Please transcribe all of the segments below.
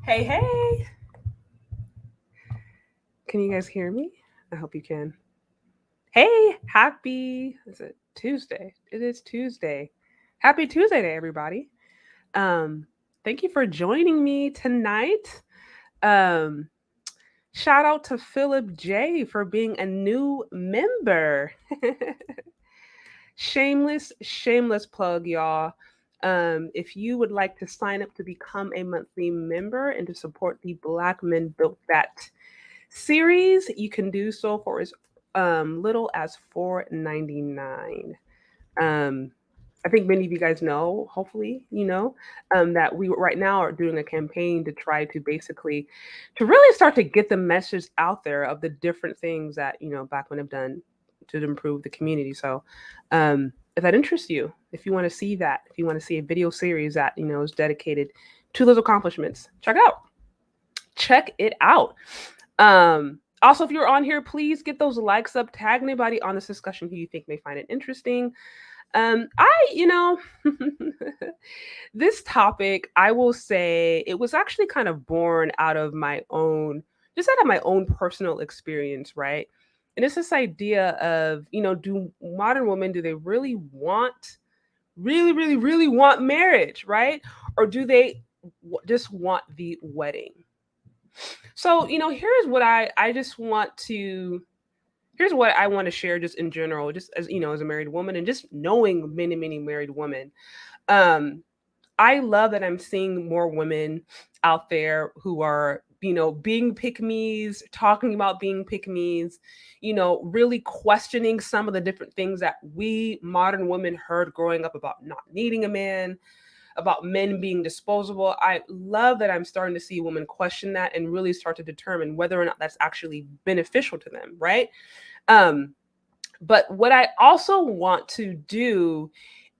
Hey, hey. Can you guys hear me? I hope you can. Hey, is it Tuesday? It is Tuesday. Happy Tuesday to everybody. Um, Thank you for joining me tonight. Um, Shout out to Philip J for being a new member. Shameless plug, y'all. If you would like to sign up to become a monthly member and to support the Black Men Built That series, you can do so for as little as $4.99. Um, I think many of you guys know, hopefully, that we right now are doing a campaign to try to basically to really start to get the message out there of the different things that Black men have done to improve the community. So, if that interests you, if you want to see that, if you want to see a video series that is dedicated to those accomplishments, check it out. Also, if you're on here, please get those likes up. Tag anybody on this discussion who you think may find it interesting. This topic, I will say, it was actually kind of born out of just out of my own personal experience, right? And it's this idea of, do modern women, do they really want marriage, right? Or do they just want the wedding? So, here's what I want to share just in general, just as as a married woman and just knowing many married women. Um, I love that I'm seeing more women out there who are, being pick me's, talking about being pick me's, really questioning some of the different things that we modern women heard growing up about not needing a man, about men being disposable. I love that I'm starting to see women question that and really start to determine whether or not that's actually beneficial to them, right? Um, but what I also want to do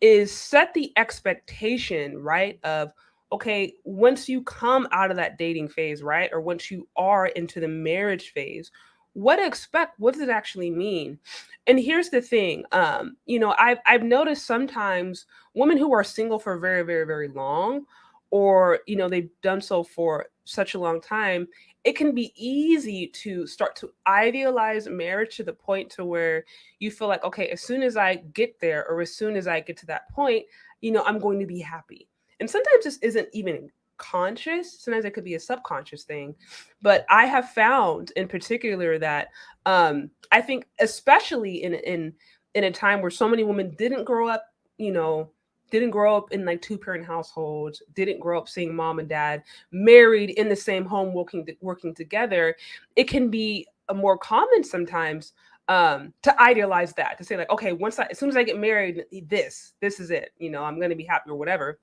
is set the expectation, right? Of, okay, once you come out of that dating phase, right? Or once you are into the marriage phase, what to expect? What does it actually mean? And here's the thing, I've noticed sometimes women who are single for very long, or they've done so for such a long time, it can be easy to start to idealize marriage to the point to where you feel like, okay, as soon as I get there, or as soon as I get to that point, I'm going to be happy. And sometimes this isn't even conscious. Sometimes it could be a subconscious thing. But I have found in particular that I think especially in a time where so many women you know, didn't grow up in like two-parent households, didn't grow up seeing mom and dad married in the same home, working together, it can be a more common sometimes to idealize that, to say like, okay, as soon as I get married, this is it, I'm going to be happy or whatever.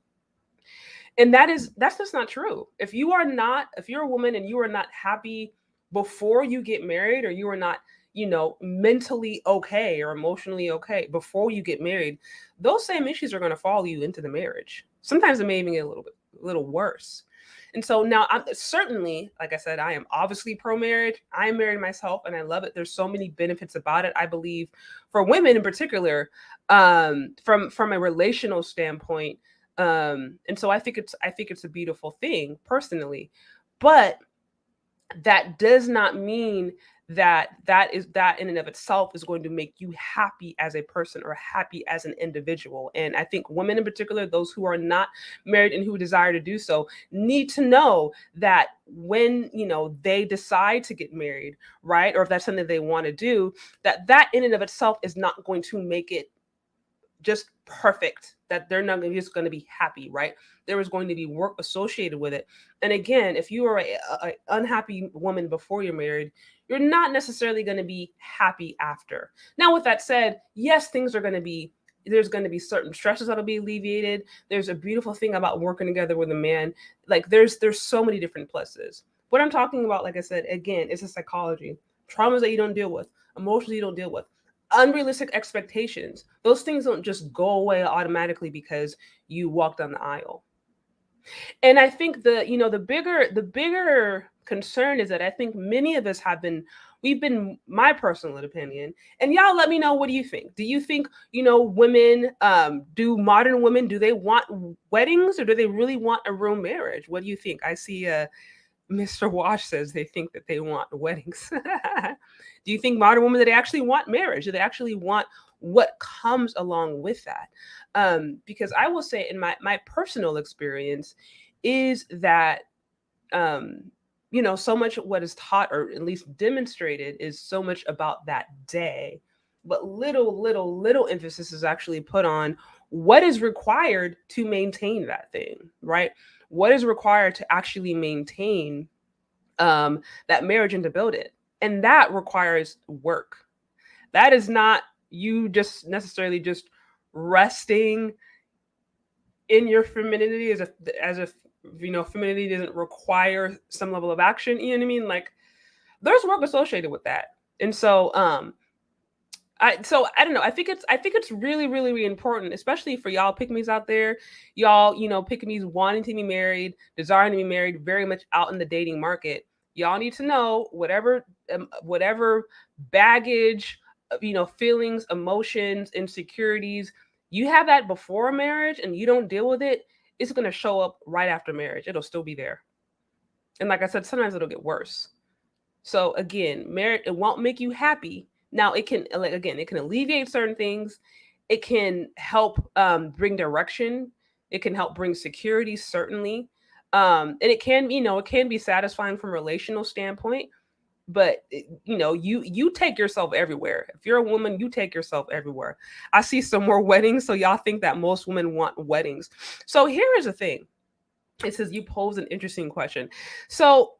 And that's just not true. If you're a woman and you are not happy before you get married, or you are not, mentally okay or emotionally okay before you get married, those same issues are going to follow you into the marriage. Sometimes it may even get a little worse. And so now, I'm certainly, like I said, I am obviously pro marriage. I am married myself and I love it. There's so many benefits about it, I believe, for women in particular, from a relational standpoint. And so I think it's a beautiful thing personally. But that does not mean that in and of itself is going to make you happy as a person or happy as an individual. And I think women in particular, those who are not married and who desire to do so, need to know that when they decide to get married, right, or if that's something they want to do, that in and of itself is not going to make it just perfect, that they're not just going to be happy, right? There is going to be work associated with it. And again, if you are a unhappy woman before you're married, you're not necessarily going to be happy after. Now, with that said, yes, there's going to be certain stresses that'll be alleviated. There's a beautiful thing about working together with a man. Like there's so many different pluses. What I'm talking about, like I said, again, is the psychology, traumas that you don't deal with, emotions you don't deal with, unrealistic expectations. Those things don't just go away automatically because you walk down the aisle. And I think the bigger concern is that I think many of us we've been, my personal opinion, and y'all let me know, what do you think? Do you think, women, do modern women, do they want weddings, or do they really want a real marriage? What do you think? I see Mr. Wash says they think that they want weddings. Do you think modern women, that they actually want marriage? Do they actually want what comes along with that? Because I will say, in my personal experience, is that so much of what is taught, or at least demonstrated, is so much about that day, but little emphasis is actually put on what is required to maintain that thing, right? What is required to actually maintain that marriage and to build it, and that requires work. That is not you just necessarily just resting in your femininity, as if femininity doesn't require some level of action. You know what I mean? Like, there's work associated with that. And so I don't know. I think it's really, really, really important, especially for y'all pick me's out there. Y'all, pick me's wanting to be married, desiring to be married, very much out in the dating market. Y'all need to know, whatever baggage, feelings, emotions, insecurities you have that before marriage, and you don't deal with it, it's gonna show up right after marriage. It'll still be there. And like I said, sometimes it'll get worse. So again, marriage, it won't make you happy. Now it can, like, again, it can alleviate certain things. It can help bring direction. It can help bring security, certainly. And it can be satisfying from a relational standpoint. But you take yourself everywhere. If you're a woman, you take yourself everywhere. I see some more weddings, so y'all think that most women want weddings. So here is the thing. It says you pose an interesting question. So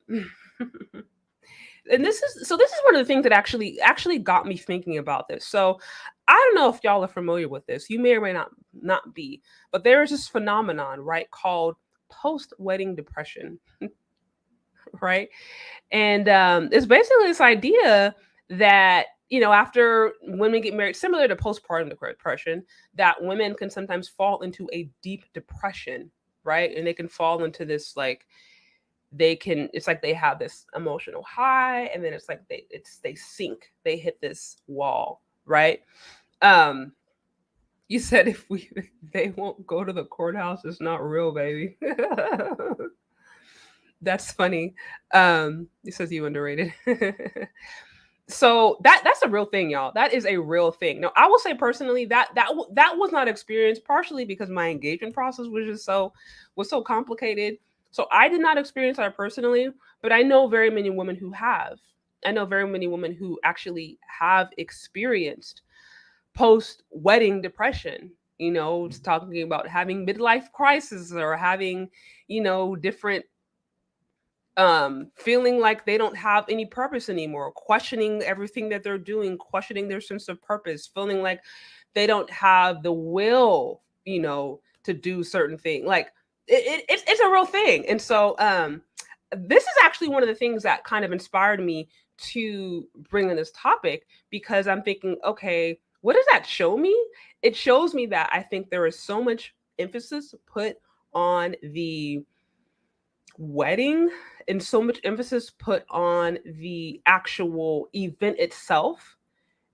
this is one of the things that actually got me thinking about this. So I don't know if y'all are familiar with this. You may or may not be, but there is this phenomenon, right, called post-wedding depression, right? And it's basically this idea that, after women get married, similar to postpartum depression, that women can sometimes fall into a deep depression, right? And they can fall into this, like, it's like they have this emotional high, and then it's like they sink, they hit this wall, right? um you said, if they won't go to the courthouse, it's not real, baby. That's funny. It says you underrated. So that's a real thing, y'all. That is a real thing. Now, I will say personally that was not experienced, partially because my engagement process was so complicated. So I did not experience that personally, but I know very many women who have. I know very many women who actually have experienced post wedding depression. Just talking about having midlife crisis, or having, different feeling like they don't have any purpose anymore, questioning everything that they're doing, questioning their sense of purpose, feeling like they don't have the will, to do certain things. Like, it's a real thing. And so this is actually one of the things that kind of inspired me to bring in this topic, because I'm thinking, okay, what does that show me? It shows me that I think there is so much emphasis put on the wedding, and so much emphasis put on the actual event itself,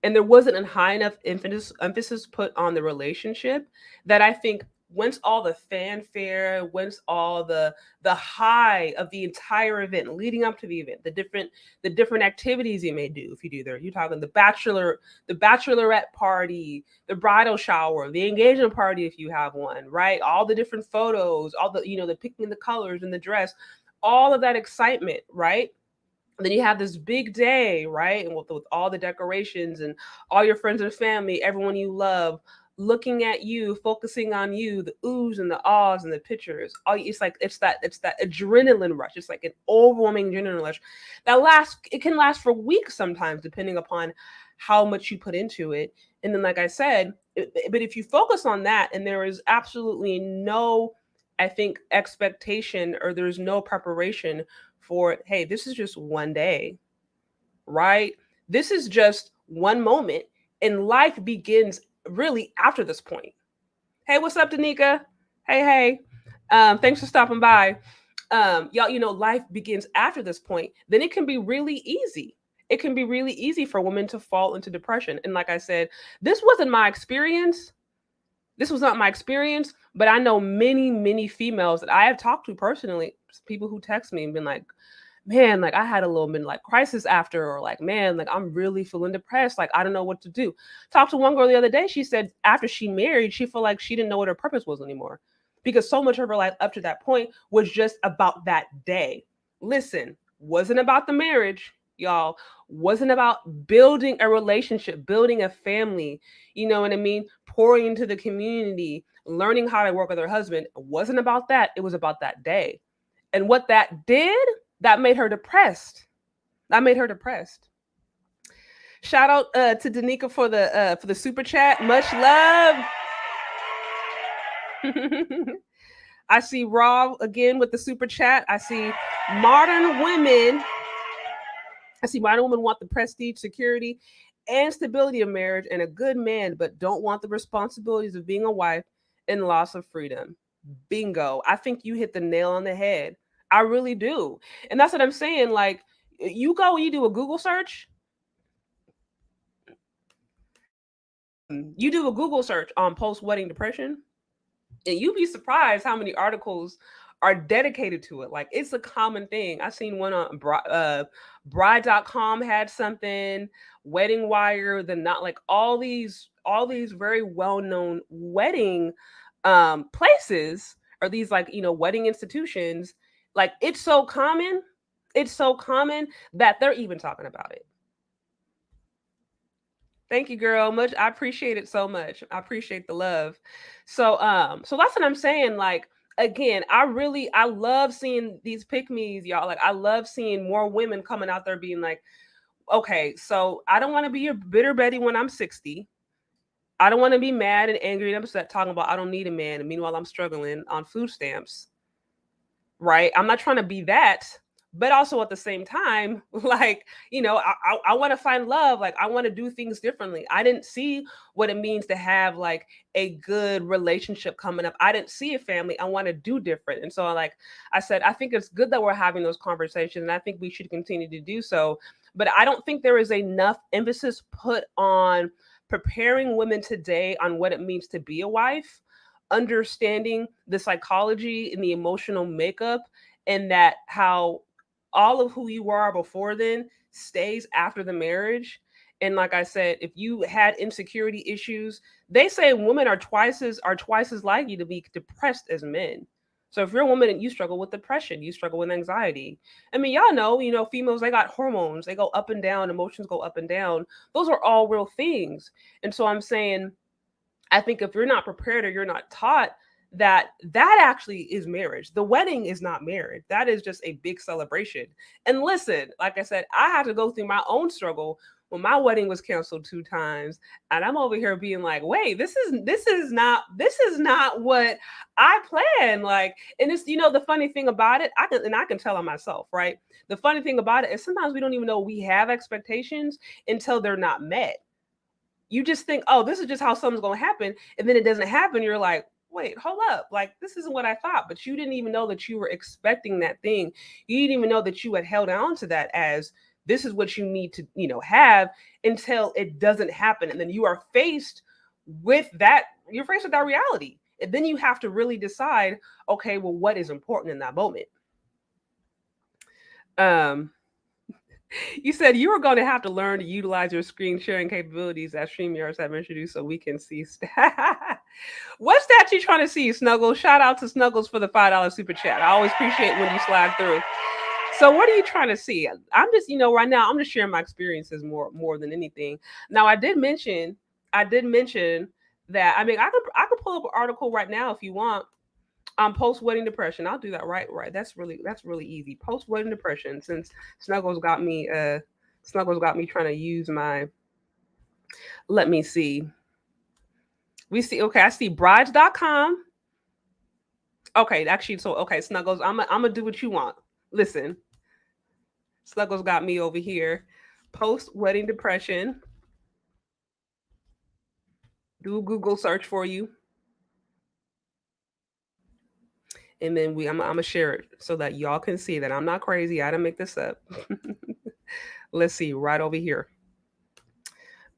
and there wasn't a high enough emphasis put on the relationship, that I think once all the fanfare, once all the high of the entire event leading up to the event, the different activities you may do, if you do there, you're talking the bachelorette party, the bridal shower, the engagement party if you have one, right? All the different photos, all the picking the colors and the dress, all of that excitement, right? And then you have this big day, right? And with all the decorations and all your friends and family, everyone you love, looking at you, focusing on you, the oohs and the ahs and the pictures. It's that adrenaline rush. It's like an overwhelming adrenaline rush it can last for weeks sometimes, depending upon how much you put into it. And then, like I said, but if you focus on that, and there is absolutely no, I think, expectation, or there's no preparation for, hey, this is just one day, right? This is just one moment, and life begins really after this point. Hey, what's up, Danica? Hey. Thanks for stopping by. y'all, life begins after this point, then it can be really easy. It can be really easy for women to fall into depression. And like I said, this wasn't my experience. This was not my experience, but I know many, many females that I have talked to personally, people who text me and been like, man, like I had a little midlife crisis after, or like, man, like I'm really feeling depressed. Like I don't know what to do. Talked to one girl the other day. She said after she married, she felt like she didn't know what her purpose was anymore because so much of her life up to that point was just about that day. Listen, wasn't about the marriage, y'all. Wasn't about building a relationship, building a family. You know what I mean? Pouring into the community, learning how to work with her husband. It wasn't about that. It was about that day. And what that did, that made her depressed. That made her depressed. Shout out to Danica for the super chat. Much love. I see Raw again with the super chat. I see modern women. I see modern women want the prestige, security, and stability of marriage and a good man, but don't want the responsibilities of being a wife and loss of freedom. Bingo. I think you hit the nail on the head. I really do. And that's what I'm saying. Like, you go and you do a Google search. You do a Google search on post wedding depression, and you'd be surprised how many articles are dedicated to it. Like, it's a common thing. I seen one on bride.com had something, Wedding Wire, the not like all these very well-known wedding places, or these like, wedding institutions. Like, it's so common that they're even talking about it. Thank you, girl. Much, I appreciate it so much. I appreciate the love. So that's what I'm saying. Like, again, I love seeing these pick me's, y'all. Like, I love seeing more women coming out there being like, okay, so I don't want to be a bitter Betty when I'm 60. I don't want to be mad and angry and upset talking about I don't need a man. And meanwhile, I'm struggling on food stamps, right? I'm not trying to be that, but also at the same time, like, I want to find love. Like, I want to do things differently. I didn't see what it means to have like a good relationship coming up. I didn't see a family. I want to do different. And so, like I said, I think it's good that we're having those conversations, and I think we should continue to do so. But I don't think there is enough emphasis put on preparing women today on what it means to be a wife, understanding the psychology and the emotional makeup, and that how all of who you are before then stays after the marriage. And like I said, if you had insecurity issues, they say women are twice as likely to be depressed as men. So if you're a woman and you struggle with depression, you struggle with anxiety. I mean, y'all know, females, they got hormones, they go up and down, emotions go up and down. Those are all real things. And so I'm saying, I think if you're not prepared or you're not taught that that actually is marriage. The wedding is not marriage. That is just a big celebration. And listen, like I said, I had to go through my own struggle when my wedding was canceled 2 times, and I'm over here being like, wait, this is not what I planned. Like, and it's, the funny thing about it, I can tell on myself, right? The funny thing about it is sometimes we don't even know we have expectations until they're not met. You just think, oh, this is just how something's going to happen. And then it doesn't happen. You're like, wait, hold up. Like, this isn't what I thought. But you didn't even know that you were expecting that thing. You didn't even know that you had held on to that as this is what you need to, have until it doesn't happen. And then you are faced with that. You're faced with that reality. And then you have to really decide, okay, well, what is important in that moment? Um, You said you were going to have to learn to utilize your screen sharing capabilities that StreamYards have introduced so we can see. What's that you trying to see, Snuggles? Shout out to Snuggles for the $5 super chat. I always appreciate when you slide through. So what are you trying to see? I'm just, right now, I'm just sharing my experiences more than anything. Now, I did mention that, I mean, I could pull up an article right now if you want. Post wedding depression. I'll do that right. That's really easy. Post wedding depression. Since Snuggles got me trying to use my. Let me see. We see. Okay, I see brides.com. Okay, actually, so okay, Snuggles. I'm gonna do what you want. Listen, Snuggles got me over here. Post wedding depression. Do a Google search for you. and then I'm gonna share it so that y'all can see that I'm not crazy. I didn't make this up. Let's see, right over here.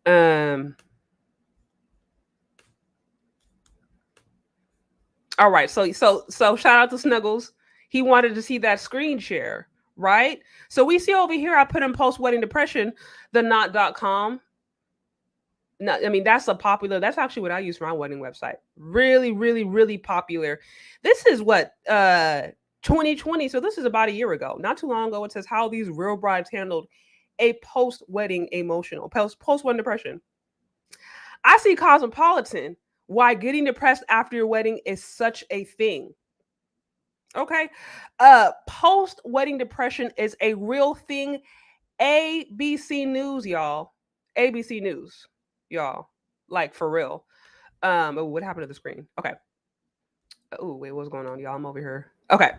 Um. All right. So shout out to Snuggles. He wanted to see that screen share, right? So we see over here. I put in post wedding depression, the not.com. No, I mean that's a popular. That's actually what I use for my wedding website. Really, really, really popular. This is what 2020. So this is about a year ago, not too long ago. It says how these real brides handled a post wedding emotional post wedding depression. I see Cosmopolitan. Why getting depressed after your wedding is such a thing. Okay. Post wedding depression is a real thing. ABC News, y'all. ABC News, y'all. Like for real. Oh, what happened to the screen? Okay. Oh, wait, what's going on, y'all? I'm over here. Okay.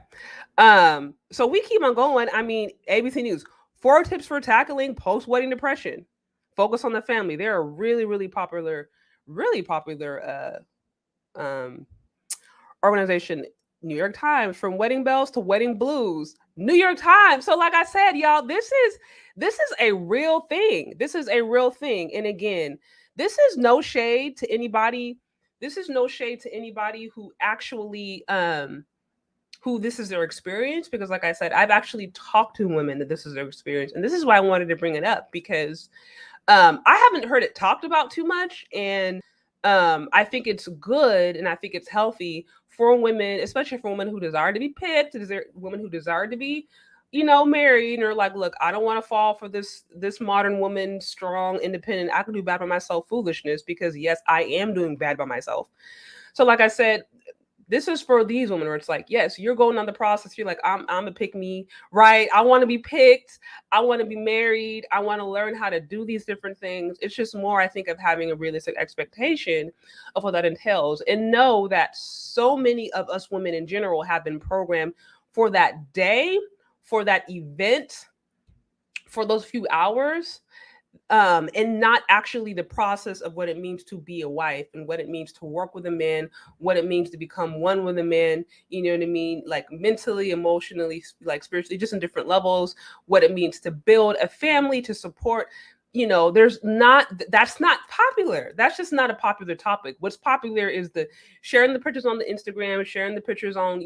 So we keep on going. I mean, ABC News. 4 tips for tackling post-wedding depression. Focus on the family. They're a really, really popular organization. New York Times, from wedding bells to wedding blues. New York Times. So, like I said, y'all, this is a real thing. This is a real thing. And again, this is no shade to anybody. This is no shade to anybody who actually who this is their experience, because like I said, I've actually talked to women that this is their experience. And this is why I wanted to bring it up, because I haven't heard it talked about too much. And I think it's good and I think it's healthy for women, especially for women who desire to be picked, women who desire to be, married, and are like, look, I don't want to fall for this modern woman, strong, independent, I can do bad by myself foolishness, because yes, I am doing bad by myself. So like I said, this is for these women where it's like, yes, you're going on the process. You're like, I'm a pick me, right? I want to be picked. I want to be married. I want to learn how to do these different things. It's just more, I think, of having a realistic expectation of what that entails, and know that so many of us women in general have been programmed for that day, for that event, for those few hours, and not actually the process of what it means to be a wife, and what it means to work with a man, what it means to become one with a man, you know what I mean? Like mentally, emotionally, like spiritually, just in different levels, what it means to build a family, to support. That's not popular. That's just not a popular topic. What's popular is the sharing the pictures on the Instagram, sharing the pictures on,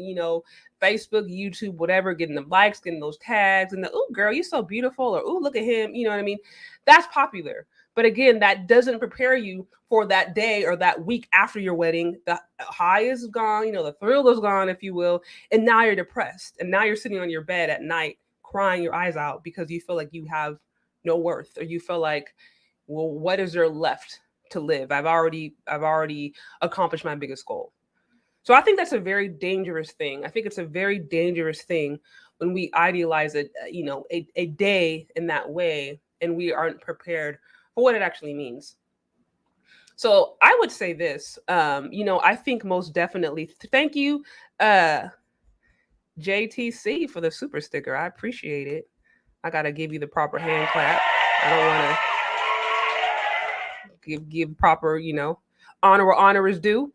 Facebook, YouTube, whatever, getting the likes, getting those tags, and the, oh, girl, you're so beautiful, or oh, look at him, you know what I mean? That's popular. But again, that doesn't prepare you for that day or that week after your wedding. The high is gone, the thrill is gone, if you will. And now you're depressed. And now you're sitting on your bed at night crying your eyes out because you feel like you have no worth, or you feel like, well, what is there left to live? I've already accomplished my biggest goal. So I think that's a very dangerous thing. I think it's a very dangerous thing when we idealize it, a day in that way, and we aren't prepared for what it actually means. So I would say this, I think most definitely, thank you, JTC, for the super sticker. I appreciate it. I gotta give you the proper hand clap. I don't want to give proper, honor where honor is due.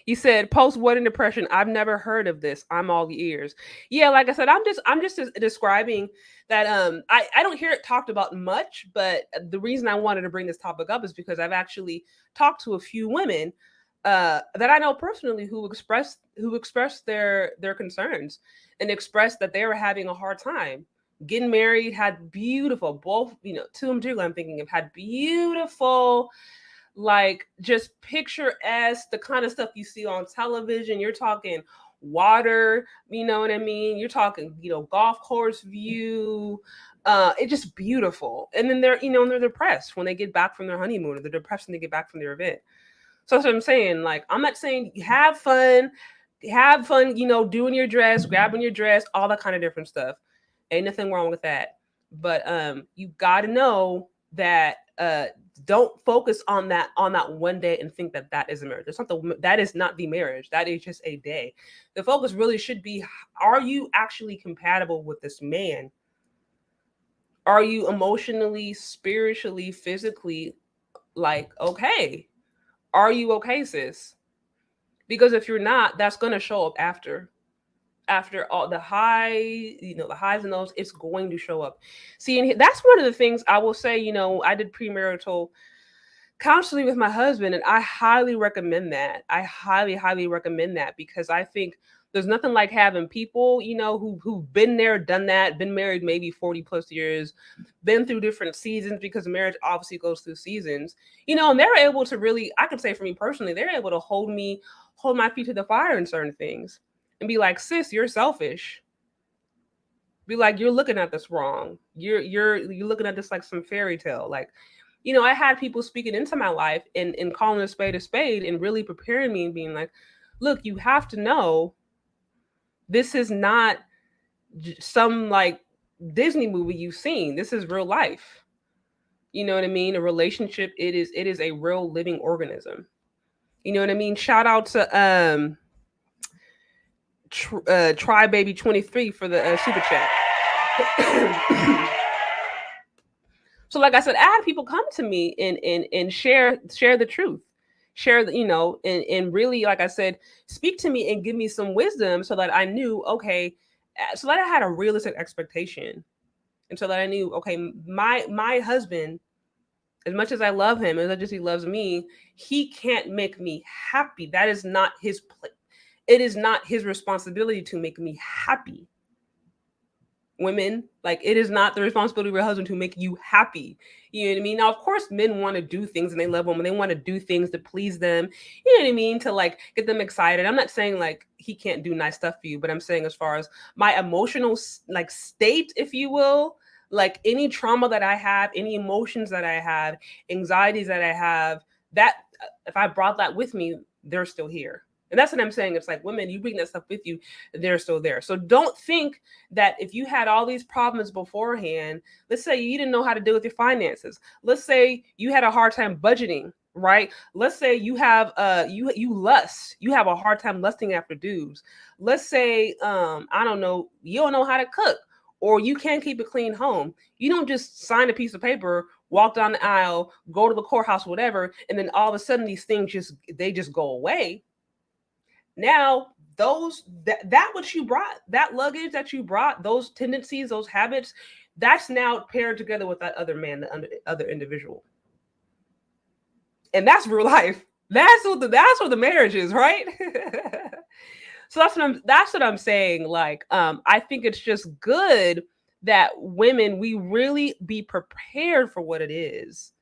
You said post wedding depression. I've never heard of this. I'm all ears. Yeah, like I said, I'm just describing that. I don't hear it talked about much, but the reason I wanted to bring this topic up is because I've actually talked to a few women that I know personally who expressed their concerns, and expressed that they were having a hard time getting married. Had beautiful, both, two in particular I'm thinking of, had beautiful, like just picturesque, the kind of stuff you see on television. You're talking water, you know what I mean? You're talking, golf course view. It's just beautiful. And then they're depressed when they get back from their honeymoon, or they're depressed when they get back from their event. So that's what I'm saying. Like, I'm not saying have fun, doing your dress, grabbing your dress, all that kind of different stuff. Ain't nothing wrong with that. But you got to know that don't focus on that one day and think that that is a marriage. That is not the marriage. That is just a day. The focus really should be, are you actually compatible with this man? Are you emotionally, spiritually, physically, like, okay? Are you okay, sis? Because if you're not, that's going to show up after all the high, the highs and lows. It's going to show up. See, and that's one of the things I will say. I did premarital counseling with my husband, and I highly recommend that. I highly, highly recommend that, because I think there's nothing like having people, who've been there, done that, been married maybe 40 plus years, been through different seasons, because marriage obviously goes through seasons, and they're able to really, I can say for me personally, they're able to hold my feet to the fire in certain things and be like, sis, you're selfish. Be like, you're looking at this wrong. You're looking at this like some fairy tale. Like, I had people speaking into my life and calling a spade and really preparing me and being like, look, you have to know this is not some like Disney movie you've seen. This is real life. You know what I mean? A relationship, it is a real living organism. You know what I mean? Shout out to Try Baby 23 for the super chat. So like I said, I had people come to me and share the truth, share the, and really, like I said, speak to me and give me some wisdom, so that I knew, okay, so that I had a realistic expectation, and so that I knew, okay, my husband, as much as I love him, as much as he loves me, he can't make me happy. That is not his place. It is not his responsibility to make me happy. Women, like, it is not the responsibility of your husband to make you happy. You know what I mean? Now, of course, men want to do things, and they love women. They want to do things to please them. You know what I mean? To like get them excited. I'm not saying like he can't do nice stuff for you, but I'm saying as far as my emotional like state, if you will, like any trauma that I have, any emotions that I have, anxieties that I have, that if I brought that with me, they're still here. And that's what I'm saying. It's like, women, you bring that stuff with you, they're still there. So don't think that if you had all these problems beforehand, let's say you didn't know how to deal with your finances. Let's say you had a hard time budgeting, right? Let's say you have you lust. You have a hard time lusting after dudes. Let's say I don't know, you don't know how to cook, or you can't keep a clean home. You don't just sign a piece of paper, walk down the aisle, go to the courthouse, whatever, and then all of a sudden these things just go away. Now that what you brought, that luggage that you brought, those tendencies, those habits, that's now paired together with that other man, the other individual, and that's real life. That's what the marriage is, right? So that's what I'm saying. Like, I think it's just good that women, we really be prepared for what it is.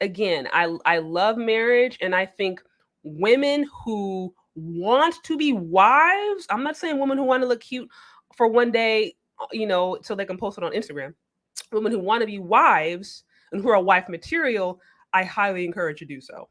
Again, I love marriage, and I think women who want to be wives, I'm not saying women who want to look cute for one day, so they can post it on Instagram. Women who want to be wives and who are wife material, I highly encourage you to do so.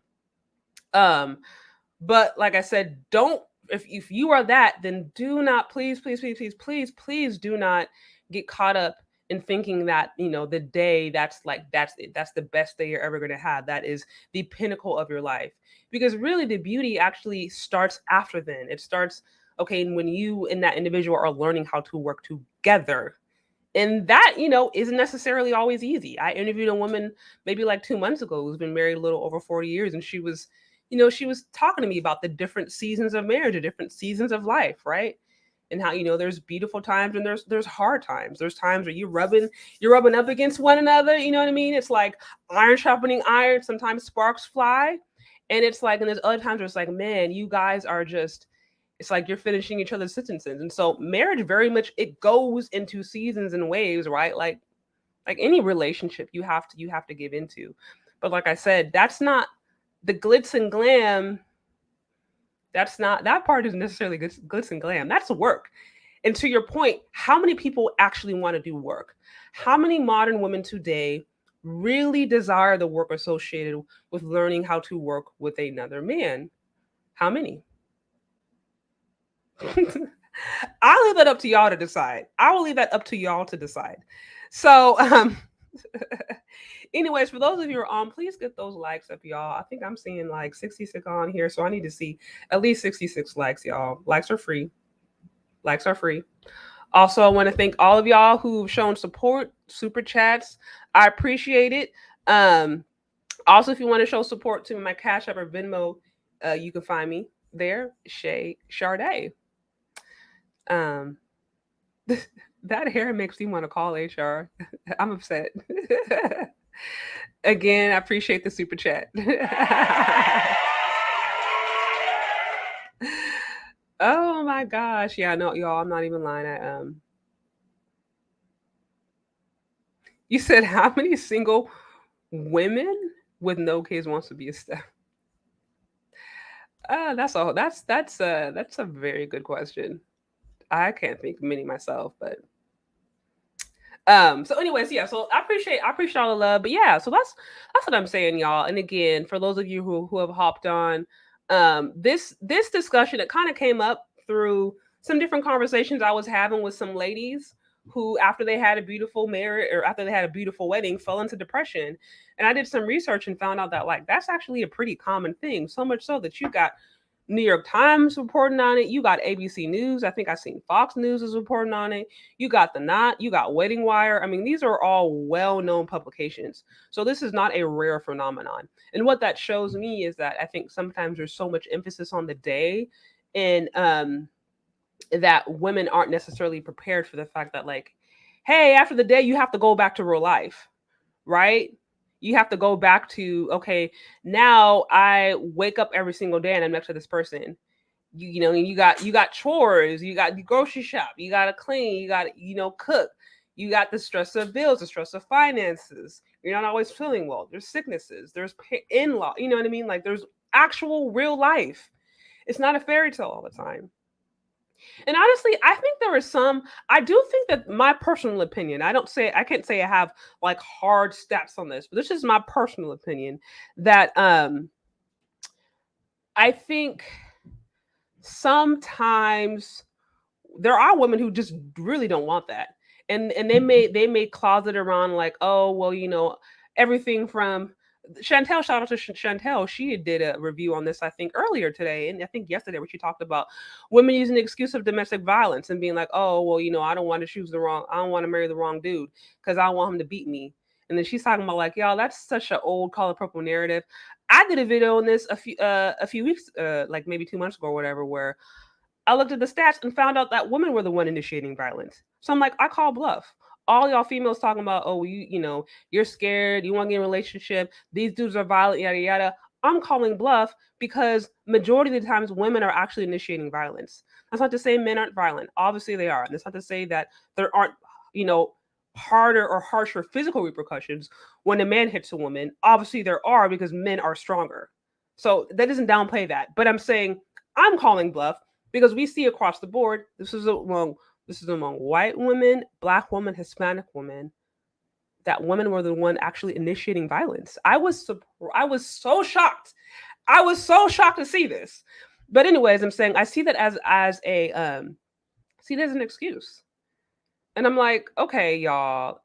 But like I said, don't, if you are that, then do not, please, please, please, please, please, please do not get caught up in thinking that, the day that's it, that's the best day you're ever going to have, that is the pinnacle of your life. Because really the beauty actually starts after then. It starts, okay, when you and that individual are learning how to work together. And that, isn't necessarily always easy. I interviewed a woman maybe like 2 months ago who's been married a little over 40 years, and she was talking to me about the different seasons of marriage, the different seasons of life, right? And how, there's beautiful times and there's hard times. There's times where you're rubbing up against one another. You know what I mean? It's like iron sharpening iron. Sometimes sparks fly, and it's like, and there's other times where it's like, man, you guys are just. It's like you're finishing each other's sentences. And so marriage very much, it goes into seasons and waves, right? Like any relationship, you have to give into. But like I said, that's not the glitz and glam. That's not, that part isn't necessarily glitz and glam. That's work. And to your point, how many people actually want to do work? How many modern women today really desire the work associated with learning how to work with another man? How many? I'll leave that up to y'all to decide. I will leave that up to y'all to decide. So, anyways, for those of you who are on, please get those likes up, y'all. I think I'm seeing like 66 on here, so I need to see at least 66 likes, y'all. Likes are free. Likes are free. Also, I want to thank all of y'all who've shown support, super chats. I appreciate it. Also, if you want to show support to my Cash App or Venmo, you can find me. there, Shay Sade. Um, that hair makes me want to call HR. I'm upset. Again, I appreciate the super chat. Oh my gosh. Yeah, no, y'all, I'm not even lying. You said how many single women with no kids wants to be a step? That's a very good question. I can't think of many myself, but so anyways, yeah, so I appreciate all the love. But yeah, so that's what I'm saying, y'all. And again, for those of you who have hopped on, this discussion, it kind of came up through some different conversations I was having with some ladies who, after they had a beautiful marriage or after they had a beautiful wedding, fell into depression. And I did some research and found out that like that's actually a pretty common thing. So much so that you got New York Times reporting on it. You got ABC News. I think I seen Fox News is reporting on it. You got The Knot. You got Wedding Wire. I mean, these are all well-known publications. So this is not a rare phenomenon. And what that shows me is that I think sometimes there's so much emphasis on the day, and that women aren't necessarily prepared for the fact that like, hey, after the day, you have to go back to real life, right? You have to go back to, okay, now I wake up every single day and I'm next to this person. You know, you got chores, you got the grocery shop, you gotta clean, you gotta, cook, you got the stress of bills, the stress of finances. You're not always feeling well. There's sicknesses, there's in-law, you know what I mean? Like there's actual real life. It's not a fairy tale all the time. And honestly, I think there are some. I do think that my personal opinion. I can't say I have like hard stats on this, but this is my personal opinion that I think sometimes there are women who just really don't want that, and they may closet around like, oh well, everything from Chantel. Shout out to Chantel. She did a review on this, I think, earlier today, and I think yesterday, where she talked about women using the excuse of domestic violence and being like, oh well, I don't want to I don't want to marry the wrong dude because I want him to beat me. And then she's talking about like, y'all, that's such an old color purple narrative. I did a video on this a few weeks, like maybe 2 months ago or whatever, where I looked at the stats and found out that women were the one initiating violence. So I'm like, I call bluff. All y'all females talking about, oh, you're scared, you want to get in a relationship, these dudes are violent, yada yada. I'm calling bluff because majority of the times women are actually initiating violence. That's not to say men aren't violent. Obviously they are. And that's not to say that there aren't, you know, harder or harsher physical repercussions when a man hits a woman. Obviously there are, because men are stronger. So that doesn't downplay that. But I'm saying I'm calling bluff because we see across the board, this is among white women, black women, Hispanic women, that women were the one actually initiating violence. I was so shocked. I was so shocked to see this. But anyways, I'm saying I see that as a see it as an excuse. And I'm like, okay, y'all,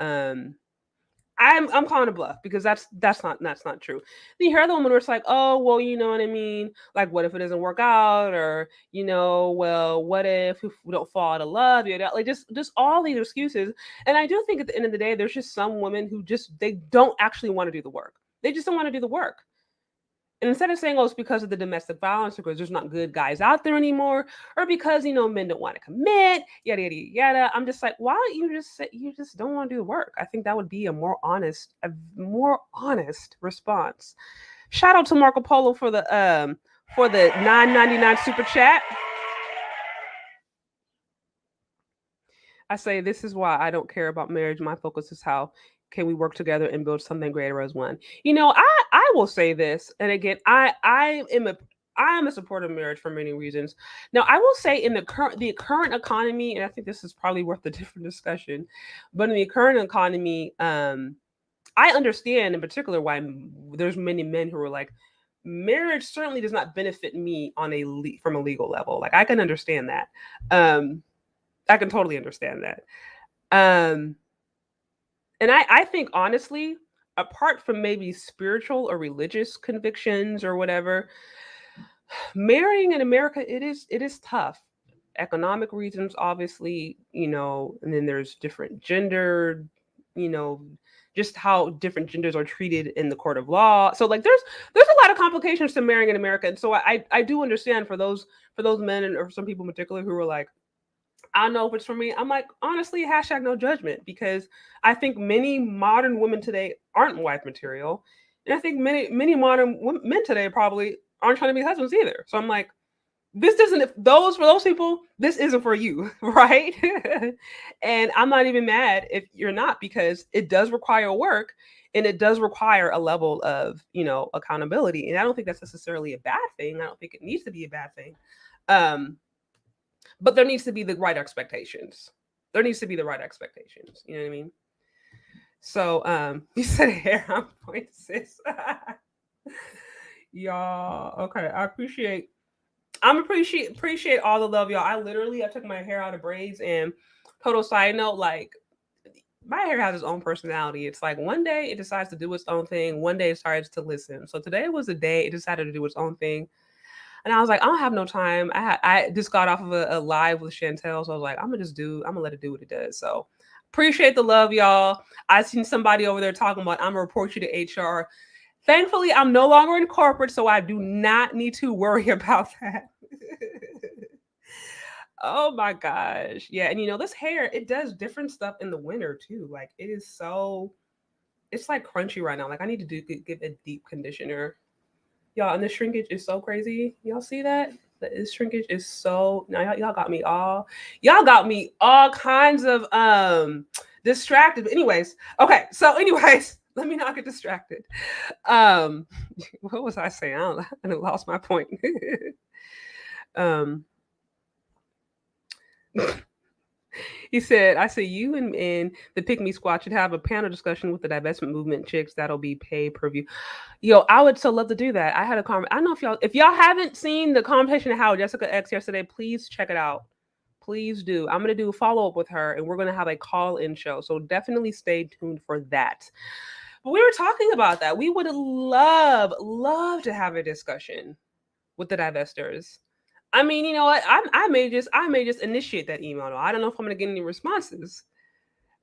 I'm calling a bluff because that's not true. Then you hear the woman where it's like, oh well, you know what I mean? Like, what if it doesn't work out, or well, what if we don't fall out of love? Like just all these excuses. And I do think at the end of the day, there's just some women who just they don't actually want to do the work. They just don't want to do the work. And instead of saying, oh, it's because of the domestic violence, because there's not good guys out there anymore, or because, men don't want to commit, yada, yada, yada, I'm just like, why don't you just say you just don't want to do the work? I think that would be a more honest response. Shout out to Marco Polo for the 9.99 super chat. I say this is why I don't care about marriage. My focus is how can we work together and build something greater as one. I will say this, and again, I am a supporter of marriage for many reasons. Now, I will say in the current economy, and I think this is probably worth a different discussion, but in the current economy, I understand in particular why there's many men who are like, marriage certainly does not benefit me from a legal level. Like I can understand that. Um, I can totally understand that. Um, and I think honestly, apart from maybe spiritual or religious convictions or whatever, marrying in America, it is tough. Economic reasons, obviously, and then there's different gender, you know, just how different genders are treated in the court of law. So like there's a lot of complications to marrying in America. And so I do understand for those men and or some people in particular who are like, I don't know if it's for me. I'm like, honestly, hashtag no judgment, because I think many modern women today aren't wife material. And I think many modern men today probably aren't trying to be husbands either. So I'm like, this doesn't, if those, for those people, this isn't for you, right? And I'm not even mad if you're not, because it does require work, and it does require a level of, accountability. And I don't think that's necessarily a bad thing. I don't think it needs to be a bad thing. Um, but there needs to be the right expectations. There needs to be the right expectations. You know what I mean? So you said hair on point, sis. Y'all, okay. I appreciate all the love, y'all. I took my hair out of braids, and total side note, like, my hair has its own personality. It's like one day it decides to do its own thing, one day it starts to listen. So today was the day it decided to do its own thing. And I was like, I don't have no time. I just got off of a live with Chantel, so I was like, I'm gonna let it do what it does. So appreciate the love, y'all. I seen somebody over there talking about I'm gonna report you to HR. Thankfully, I'm no longer in corporate, so I do not need to worry about that. Oh my gosh. Yeah, and this hair, it does different stuff in the winter too. Like, it's like crunchy right now. Like, I need to give a deep conditioner. Y'all, and the shrinkage is so crazy. Y'all see that? The shrinkage is so, now y'all got me all kinds of distracted. But anyways, okay. So anyways, let me not get distracted. Um what was I saying? I lost my point. um He said, I see you and the Pick Me Squad should have a panel discussion with the divestment movement chicks. That'll be pay per view. Yo, I would so love to do that. I had a comment. I don't know if y'all haven't seen the conversation of how Jessica X yesterday, please check it out. Please do. I'm gonna do a follow up with her, and we're gonna have a call in show. So definitely stay tuned for that. But we were talking about that. We would love to have a discussion with the divestors. I mean, you know what? I may just initiate that email. I don't know if I'm gonna get any responses,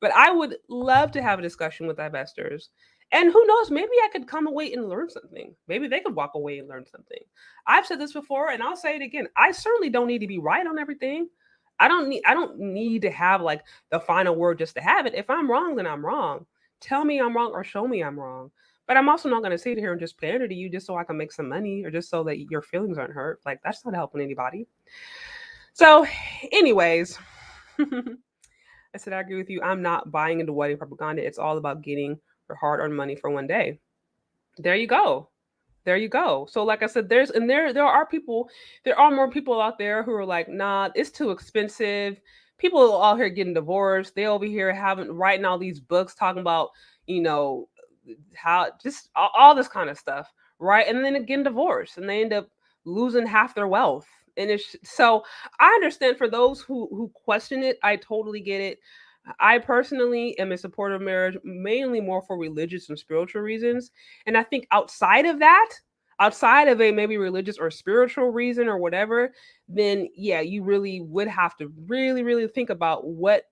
but I would love to have a discussion with investors. And who knows, maybe I could come away and learn something. Maybe they could walk away and learn something. I've said this before and I'll say it again. I certainly don't need to be right on everything. I don't need to have like the final word just to have it. If I'm wrong, then I'm wrong. Tell me I'm wrong or show me I'm wrong. But I'm also not going to sit here and just pander to you just so I can make some money or just so that your feelings aren't hurt. Like, that's not helping anybody. So, anyways, I said, I agree with you. I'm not buying into wedding propaganda. It's all about getting your hard earned money for one day. There you go. There you go. So, like I said, there are more people out there who are like, nah, it's too expensive. People out here getting divorced. They over here having writing all these books talking about, you know, how just all this kind of stuff, right? And then again, divorced, and they end up losing half their wealth. And it's so I understand for those who question it. I totally get it. I personally am a supporter of marriage, mainly more for religious and spiritual reasons. And I think outside of a maybe religious or spiritual reason or whatever, then yeah, you really would have to really think about what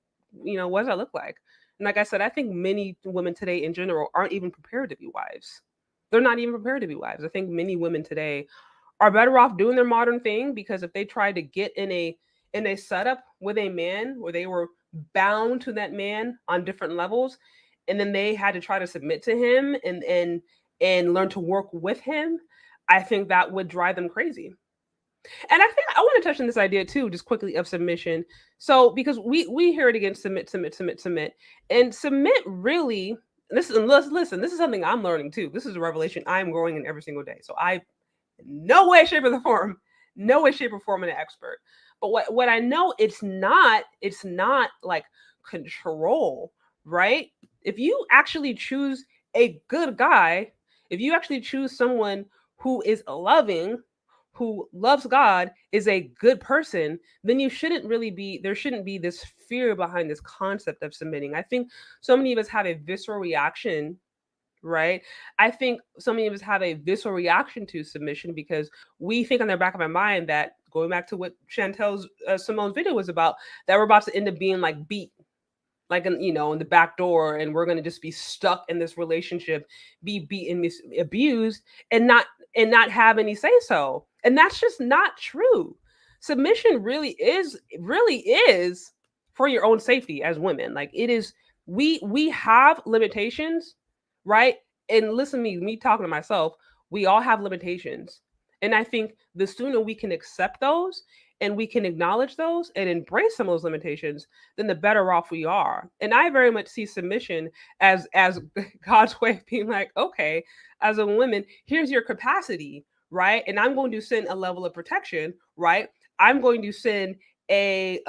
does that look like. And like I said, I think many women today in general aren't even prepared to be wives. They're not even prepared to be wives. I think many women today are better off doing their modern thing, because if they try to get in a setup with a man where they were bound to that man on different levels, and then they had to try to submit to him and learn to work with him, I think that would drive them crazy. And I think I want to touch on this idea too, just quickly, of submission. So because we hear it again, submit, and submit really. Listen. This is something I'm learning too. This is a revelation I'm growing in every single day. So I, no way, shape, or form, no way, shape, or form, an expert. But what I know, it's not like control, right? If you actually choose a good guy, if you actually choose someone who is loving, who loves God, is a good person, then there shouldn't be this fear behind this concept of submitting. I think so many of us have a visceral reaction, right? I think so many of us have a visceral reaction to submission because we think on the back of our mind that, going back to what Chantel's Simone's video was about, that we're about to end up being like beat, like in the back door, and we're going to just be stuck in this relationship, be beaten, abused, and not have any say so. And that's just not true. Submission really is for your own safety as women. Like it is, we have limitations, right? And listen to me talking to myself, we all have limitations. And I think the sooner we can accept those and we can acknowledge those and embrace some of those limitations, then the better off we are. And I very much see submission as God's way of being like, okay, as a woman, here's your capacity, right? And I'm going to send a level of protection, right? I'm going to send a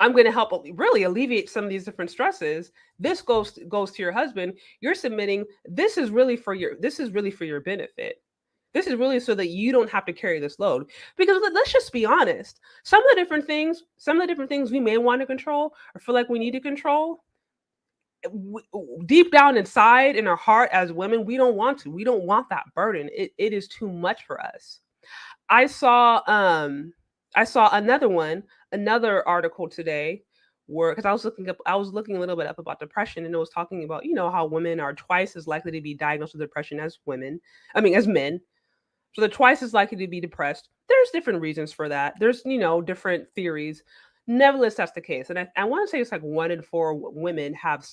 I'm going to help really alleviate some of these different stresses. This goes to your husband. You're submitting. This is really for your benefit. This is really so that you don't have to carry this load. Because let's just be honest. Some of the different things we may want to control or feel like we need to control, deep down inside in our heart as women, we don't want to. We don't want that burden. It is too much for us. I saw another article today where, because I was looking a little bit up about depression, and it was talking about how women are twice as likely to be diagnosed with depression as women. I mean, as men. So they're twice as likely to be depressed. There's different reasons for that. There's different theories. Nevertheless, that's the case, and I want to say it's like 1 in 4 women have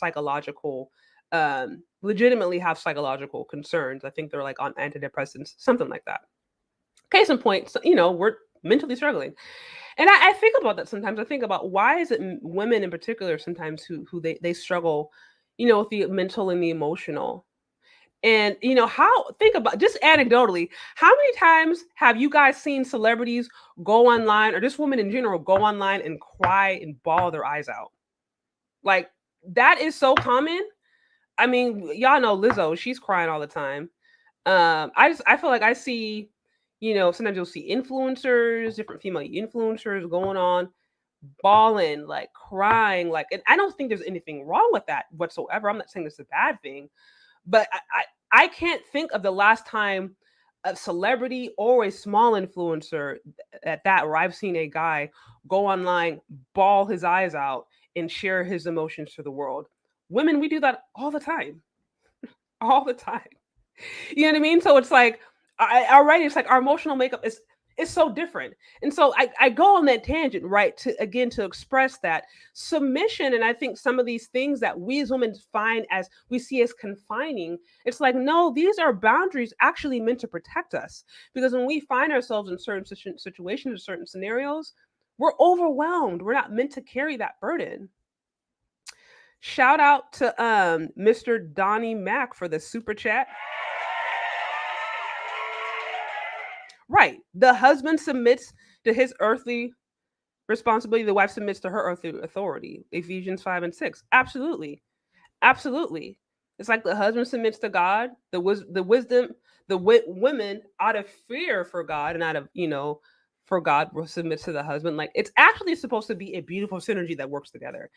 legitimately have psychological concerns. I think they're like on antidepressants, something like that. Case in point, so, we're mentally struggling. And I think about that sometimes. I think about why is it women in particular sometimes who they struggle, with the mental and the emotional. And how think about just anecdotally, how many times have you guys seen celebrities go online or just women in general go online and cry and bawl their eyes out? Like that is so common. I mean, y'all know Lizzo, she's crying all the time. I feel like I see, sometimes you'll see influencers, different female influencers going on, bawling, like crying, like, and I don't think there's anything wrong with that whatsoever. I'm not saying it's a bad thing, but I can't think of the last time a celebrity or a small influencer at that where I've seen a guy go online, bawl his eyes out, and share his emotions to the world. Women, we do that all the time, all the time. You know what I mean? So it's like already it's like our emotional makeup is so different. And so I go on that tangent, right, to express that submission. And I think some of these things that we as women find as we see as confining, it's like, no, these are boundaries actually meant to protect us. Because when we find ourselves in certain situations or certain scenarios, we're overwhelmed. We're not meant to carry that burden. Shout out to Mr. Donnie Mack for the super chat. Right. The husband submits to his earthly responsibility. The wife submits to her earthly authority. Ephesians 5 and 6. Absolutely. Absolutely. It's like the husband submits to God, women out of fear for God and out of, for God will submit to the husband. Like it's actually supposed to be a beautiful synergy that works together.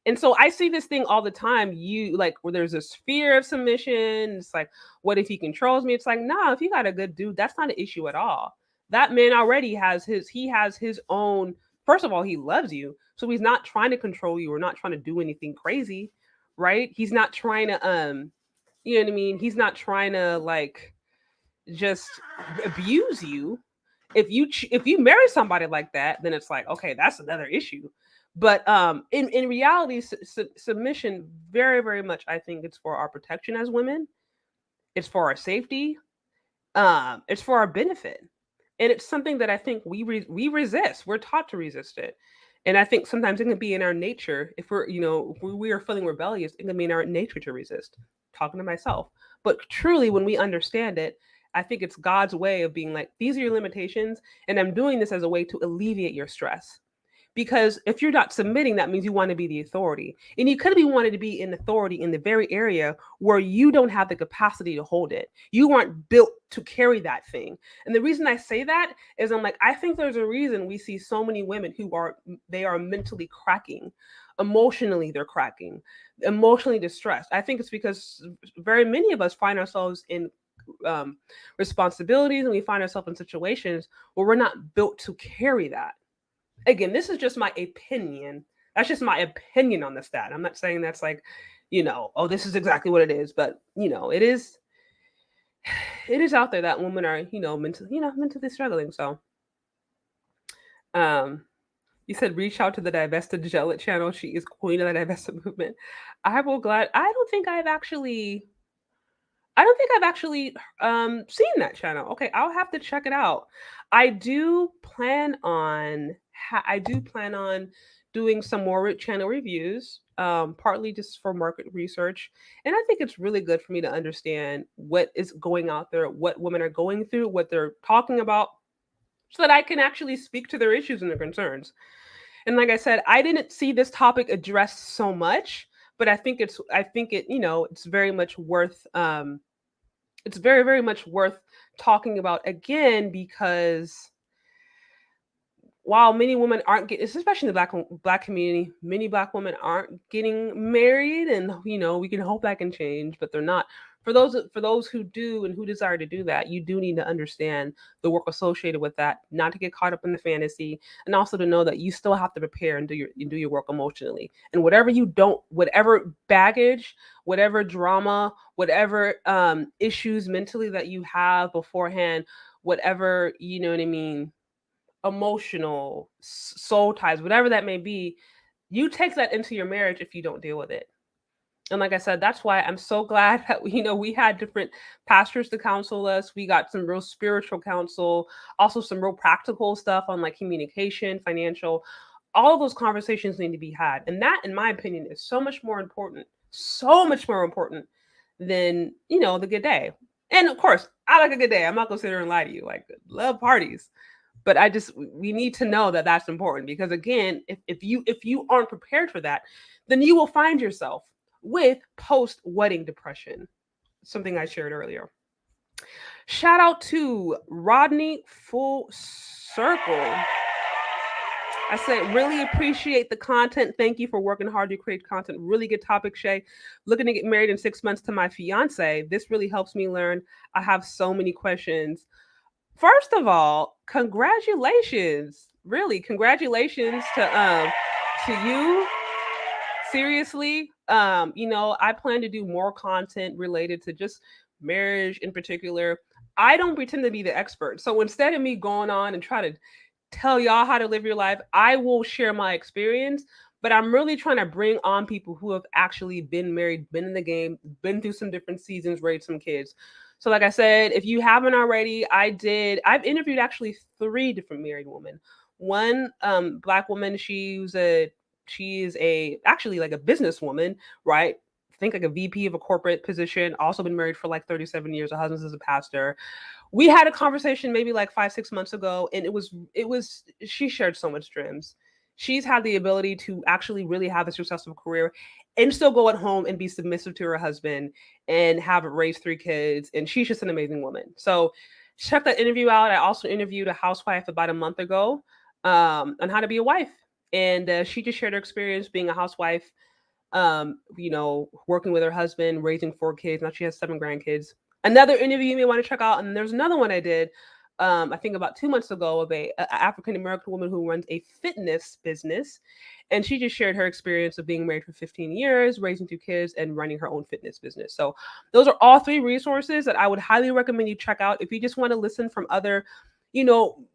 And so I see this thing all the time. You like where there's this fear of submission. It's like, what if he controls me? It's like, nah, if you got a good dude, that's not an issue at all. That man already has his own. First of all, he loves you. So he's not trying to control you or not trying to do anything crazy, right? He's not trying to you know what I mean? He's not trying to like just abuse you. If you marry somebody like that, then it's like, okay, that's another issue. But in reality, submission very, very much, I think it's for our protection as women. It's for our safety. It's for our benefit, and it's something that I think we resist. We're taught to resist it, and I think sometimes it can be in our nature. If we are feeling rebellious, it can be in our nature to resist. Talking to myself, but truly, when we understand it, I think it's God's way of being like, these are your limitations, and I'm doing this as a way to alleviate your stress. Because if you're not submitting, that means you want to be the authority. And you could be wanting to be in authority in the very area where you don't have the capacity to hold it. You aren't built to carry that thing. And the reason I say that is I'm like, I think there's a reason we see so many women they are mentally cracking. Emotionally, they're cracking, emotionally distressed. I think it's because very many of us find ourselves in responsibilities and we find ourselves in situations where we're not built to carry that. Again, this is just my opinion. That's just my opinion on the stat. I'm not saying that's like, oh, this is exactly what it is, but it is out there that women are, mentally struggling. So, um, you said reach out to the divested Jellet channel. She is queen of the divested movement. I will glad. I don't think I've actually seen that channel. Okay, I'll have to check it out. I do plan on doing some more channel reviews, partly just for market research, and I think it's really good for me to understand what is going out there, what women are going through, what they're talking about, so that I can actually speak to their issues and their concerns. And like I said, I didn't see this topic addressed so much, but I think it's very much worth it's very, very much worth talking about again, because while many women aren't getting, especially in the black community, many black women aren't getting married, and we can hope that can change, but they're not. For those who do and who desire to do that, you do need to understand the work associated with that, not to get caught up in the fantasy, and also to know that you still have to prepare and do your work emotionally. And whatever baggage, whatever drama, whatever issues mentally that you have beforehand, whatever, you know what I mean, emotional soul ties, whatever that may be, you take that into your marriage if you don't deal with it. And like I said, that's why I'm so glad that we had different pastors to counsel us. We got some real spiritual counsel, also some real practical stuff on like communication, financial. All of those conversations need to be had, and that, in my opinion, is so much more important than the good day. And of course, I like a good day. I'm not gonna sit here and lie to you. Like, love parties, but we need to know that that's important, because again, if you aren't prepared for that, then you will find yourself with post wedding depression, something I shared earlier. Shout out to Rodney Full Circle. I said, really appreciate the content. Thank you for working hard to create content. Really good topic, Shay. Looking to get married in 6 months to my fiance. This really helps me learn. I have so many questions. First of all, congratulations. Really, congratulations to you. Seriously. I plan to do more content related to just marriage in particular. I don't pretend to be the expert. So instead of me going on and try to tell y'all how to live your life, I will share my experience. But I'm really trying to bring on people who have actually been married, been in the game, been through some different seasons, raised some kids. So, like I said, if you haven't already, I've interviewed actually 3 different married women. One black woman, she is actually like a businesswoman, right? Think like a VP of a corporate position, also been married for like 37 years. Her husband is a pastor. We had a conversation maybe like 5, 6 months ago, and she shared so much gems. She's had the ability to actually really have a successful career and still go at home and be submissive to her husband and have raised 3 kids. And she's just an amazing woman. So check that interview out. I also interviewed a housewife about a month ago on how to be a wife. And she just shared her experience being a housewife, working with her husband, raising 4 kids. Now she has 7 grandkids. Another interview you may want to check out. And there's another one I did, I think about 2 months ago, of a African American woman who runs a fitness business. And she just shared her experience of being married for 15 years, raising 2 kids, and running her own fitness business. So those are all 3 resources that I would highly recommend you check out if you just want to listen from other,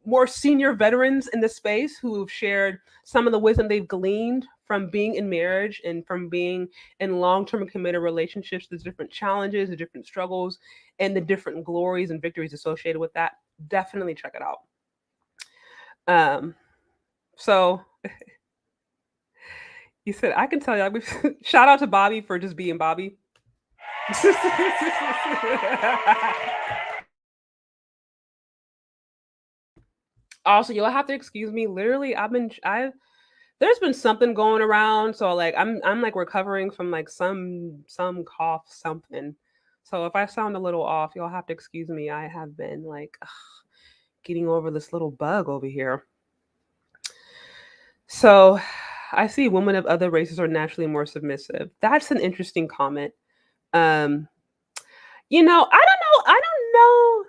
more senior veterans in the space who have shared some of the wisdom they've gleaned from being in marriage and from being in long-term committed relationships, the different challenges, the different struggles, and the different glories and victories associated with that. Definitely check it out. So he said, I can tell you, shout out to Bobby for just being Bobby. Also, you'll have to excuse me. Literally, there's been something going around, so like I'm like recovering from like some cough, something. So if I sound a little off, you'll have to excuse me. I have been like getting over this little bug over here. So I see women of other races are naturally more submissive. That's an interesting comment. Um, I don't know.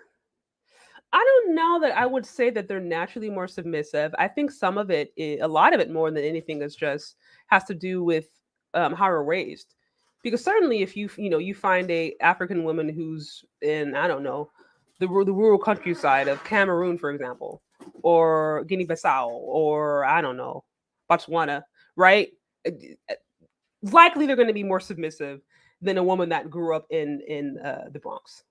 don't know that I would say that they're naturally more submissive. I think some of it, a lot of it more than anything, is just has to do with how we're raised. Because certainly, if you find a African woman who's in, I don't know, the rural countryside of Cameroon, for example, or Guinea-Bissau, or I don't know, Botswana, right? Likely they're going to be more submissive than a woman that grew up in the Bronx.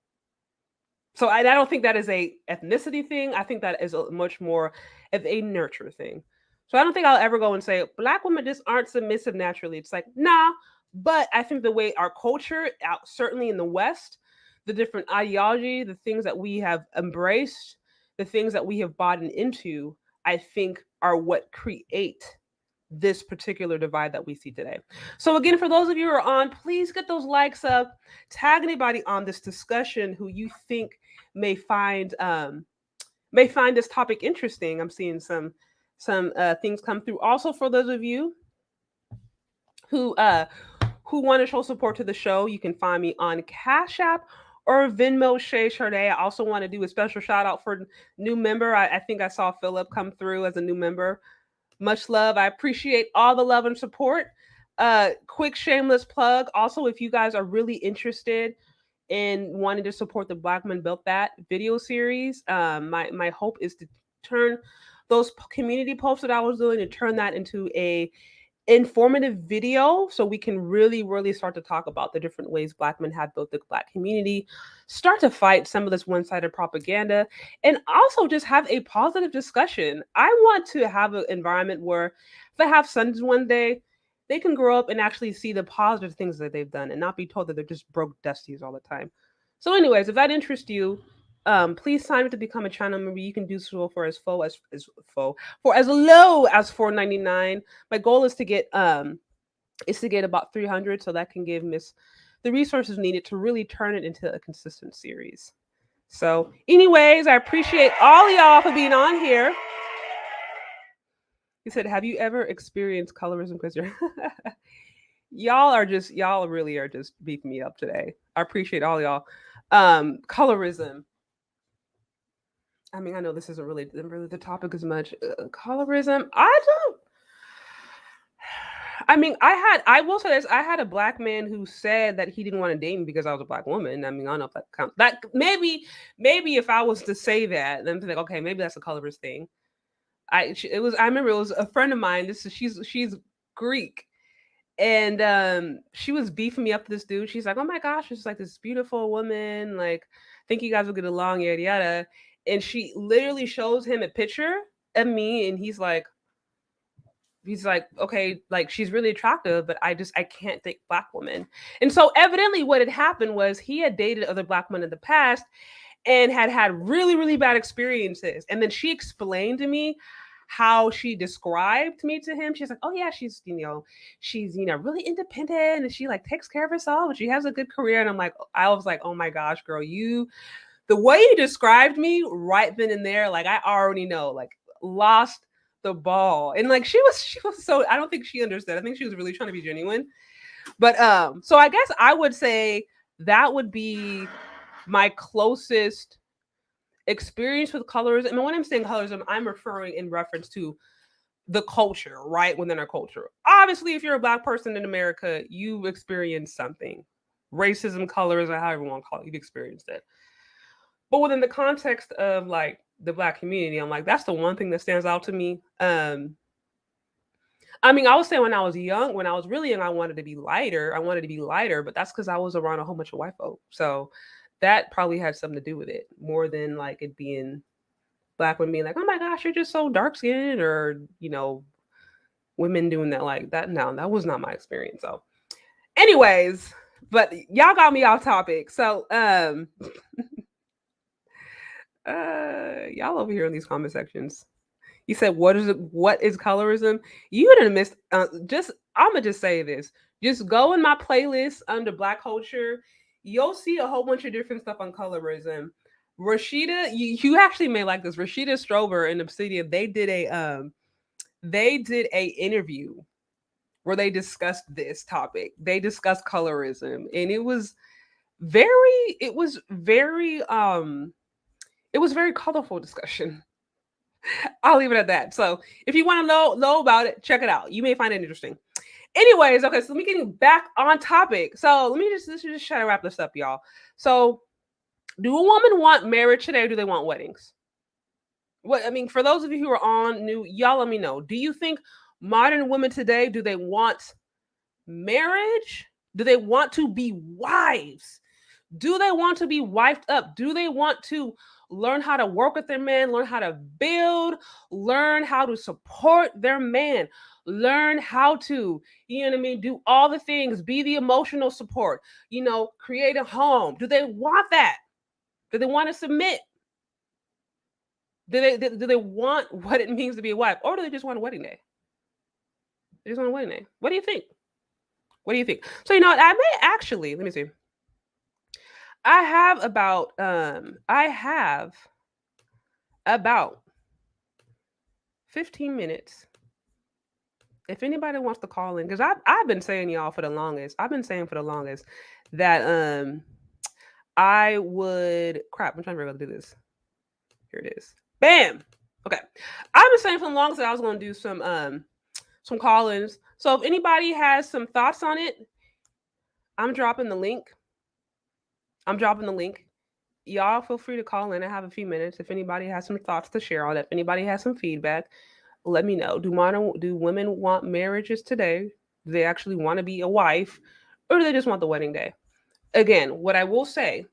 So I don't think that is a ethnicity thing. I think that is a much more of a nurture thing. So I don't think I'll ever go and say black women just aren't submissive naturally. It's like, nah. But I think the way our culture, out certainly in the West, the different ideology, the things that we have embraced, the things that we have bought into, I think are what create this particular divide that we see today. So again, for those of you who are on, please get those likes up. Tag anybody on this discussion who you think may find this topic interesting. I'm seeing some things come through. Also, for those of you who want to show support to the show, you can find me on Cash App or Venmo Shay Sade. I also want to do a special shout out for new member. I think I saw Philip come through as a new member. Much love. I appreciate all the love and support. Quick shameless plug. Also, if you guys are really interested in wanting to support the Black Men Built That video series, my hope is to turn those community posts that I was doing, to turn that into a informative video so we can really start to talk about the different ways Black men have built the Black community, start to fight some of this one-sided propaganda, and also just have a positive discussion. I want to have an environment where if I have sons one day, they can grow up and actually see the positive things that they've done and not be told that they're just broke dusties all the time. So anyways, if that interests you, please sign up to become a channel member. You can do so for as low as $4.99. My goal is to get about 300, so that can give Miss the resources needed to really turn it into a consistent series. So, anyways, I appreciate all y'all for being on here. He said, "Have you ever experienced colorism?" Because you're y'all really are just beefing me up today. I appreciate all y'all. Colorism. I mean, I know this isn't really the topic as much. Colorism. I don't. I mean, I will say this. I had a Black man who said that he didn't want to date me because I was a Black woman. I mean, I don't know if that counts. That maybe if I was to say that, then think, okay, maybe that's a colorist thing. I remember it was a friend of mine. She's Greek, and she was beefing me up to this dude. She's like, "Oh my gosh, she's like this beautiful woman. Like, think you guys will get along, yada yada." And she literally shows him a picture of me, and he's like, okay, like she's really attractive, but I can't date Black women. And so evidently what had happened was he had dated other Black men in the past and had really bad experiences. And then she explained to me how she described me to him. She's like, oh yeah, she's really independent, and she like takes care of herself, and she has a good career. And I was like, oh my gosh, girl, the way you described me right then and there, like I already know, like lost the ball. And like she was so, I don't think she understood. I think she was really trying to be genuine. But so I guess I would say that would be my closest experience with colorism. And when I'm saying colorism, I'm referring in reference to the culture, right? Within our culture. Obviously, if you're a Black person in America, you've experienced something. Racism, colorism, however you want to call it, you've experienced it. But within the context of like the Black community, I'm like, that's the one thing that stands out to me. I mean, I would say when I was really young, I wanted to be lighter. But that's because I was around a whole bunch of white folk. So that probably had something to do with it, more than like it being Black women being like, oh my gosh, you're just so dark skinned, or women doing that like that. No, that was not my experience. So anyways, but y'all got me off topic. So y'all over here in these comment sections. You said, what is colorism? You didn't miss. I'm gonna just say this. Just go in my playlist under Black culture. You'll see a whole bunch of different stuff on colorism. Rashida, you actually may like this. Rashida Strober and Obsidian, they did a interview where they discussed this topic. They discussed colorism, and it was very was a very colorful discussion. I'll leave it at that. So if you want to know about it, check it out. You may find it interesting. Anyways, okay, so let me get back on topic. So let's just try to wrap this up, y'all. So do a woman want marriage today or do they want weddings? What I mean, for those of you who are on new, y'all let me know. Do you think modern women today, do they want marriage? Do they want to be wives? Do they want to be wifed up? Do they want to learn how to work with their man, learn how to build, learn how to support their man, learn how to, you know what I mean, do all the things, be the emotional support, create a home? Do they want that? Do they want to submit? Do they want what it means to be a wife? Or do they just want a wedding day? They just want a wedding day. What do you think? What do you think? So, I may actually, let me see. I have about 15 minutes. If anybody wants to call in, because I've been saying y'all for the longest. I've been saying for the longest that I would crap. I'm trying to remember how to do this. Here it is. Bam. Okay. I've been saying for the longest that I was going to do some call-ins. So if anybody has some thoughts on it, I'm dropping the link. Y'all feel free to call in. I have a few minutes. If anybody has some thoughts to share on it, if anybody has some feedback, let me know. Do women want marriages today? Do they actually want to be a wife? Or do they just want the wedding day? Again, what I will say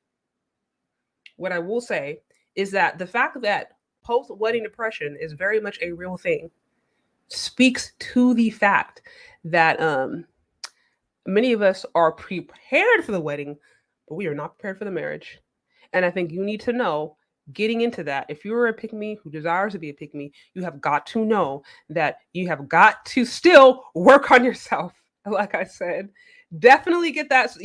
is that the fact that post-wedding depression is very much a real thing speaks to the fact that many of us are prepared for the wedding, but we are not prepared for the marriage. And I think you need to know, getting into that, if you're a pick-me who desires to be a pick-me, you have got to know that you have got to still work on yourself. Like I said, definitely get that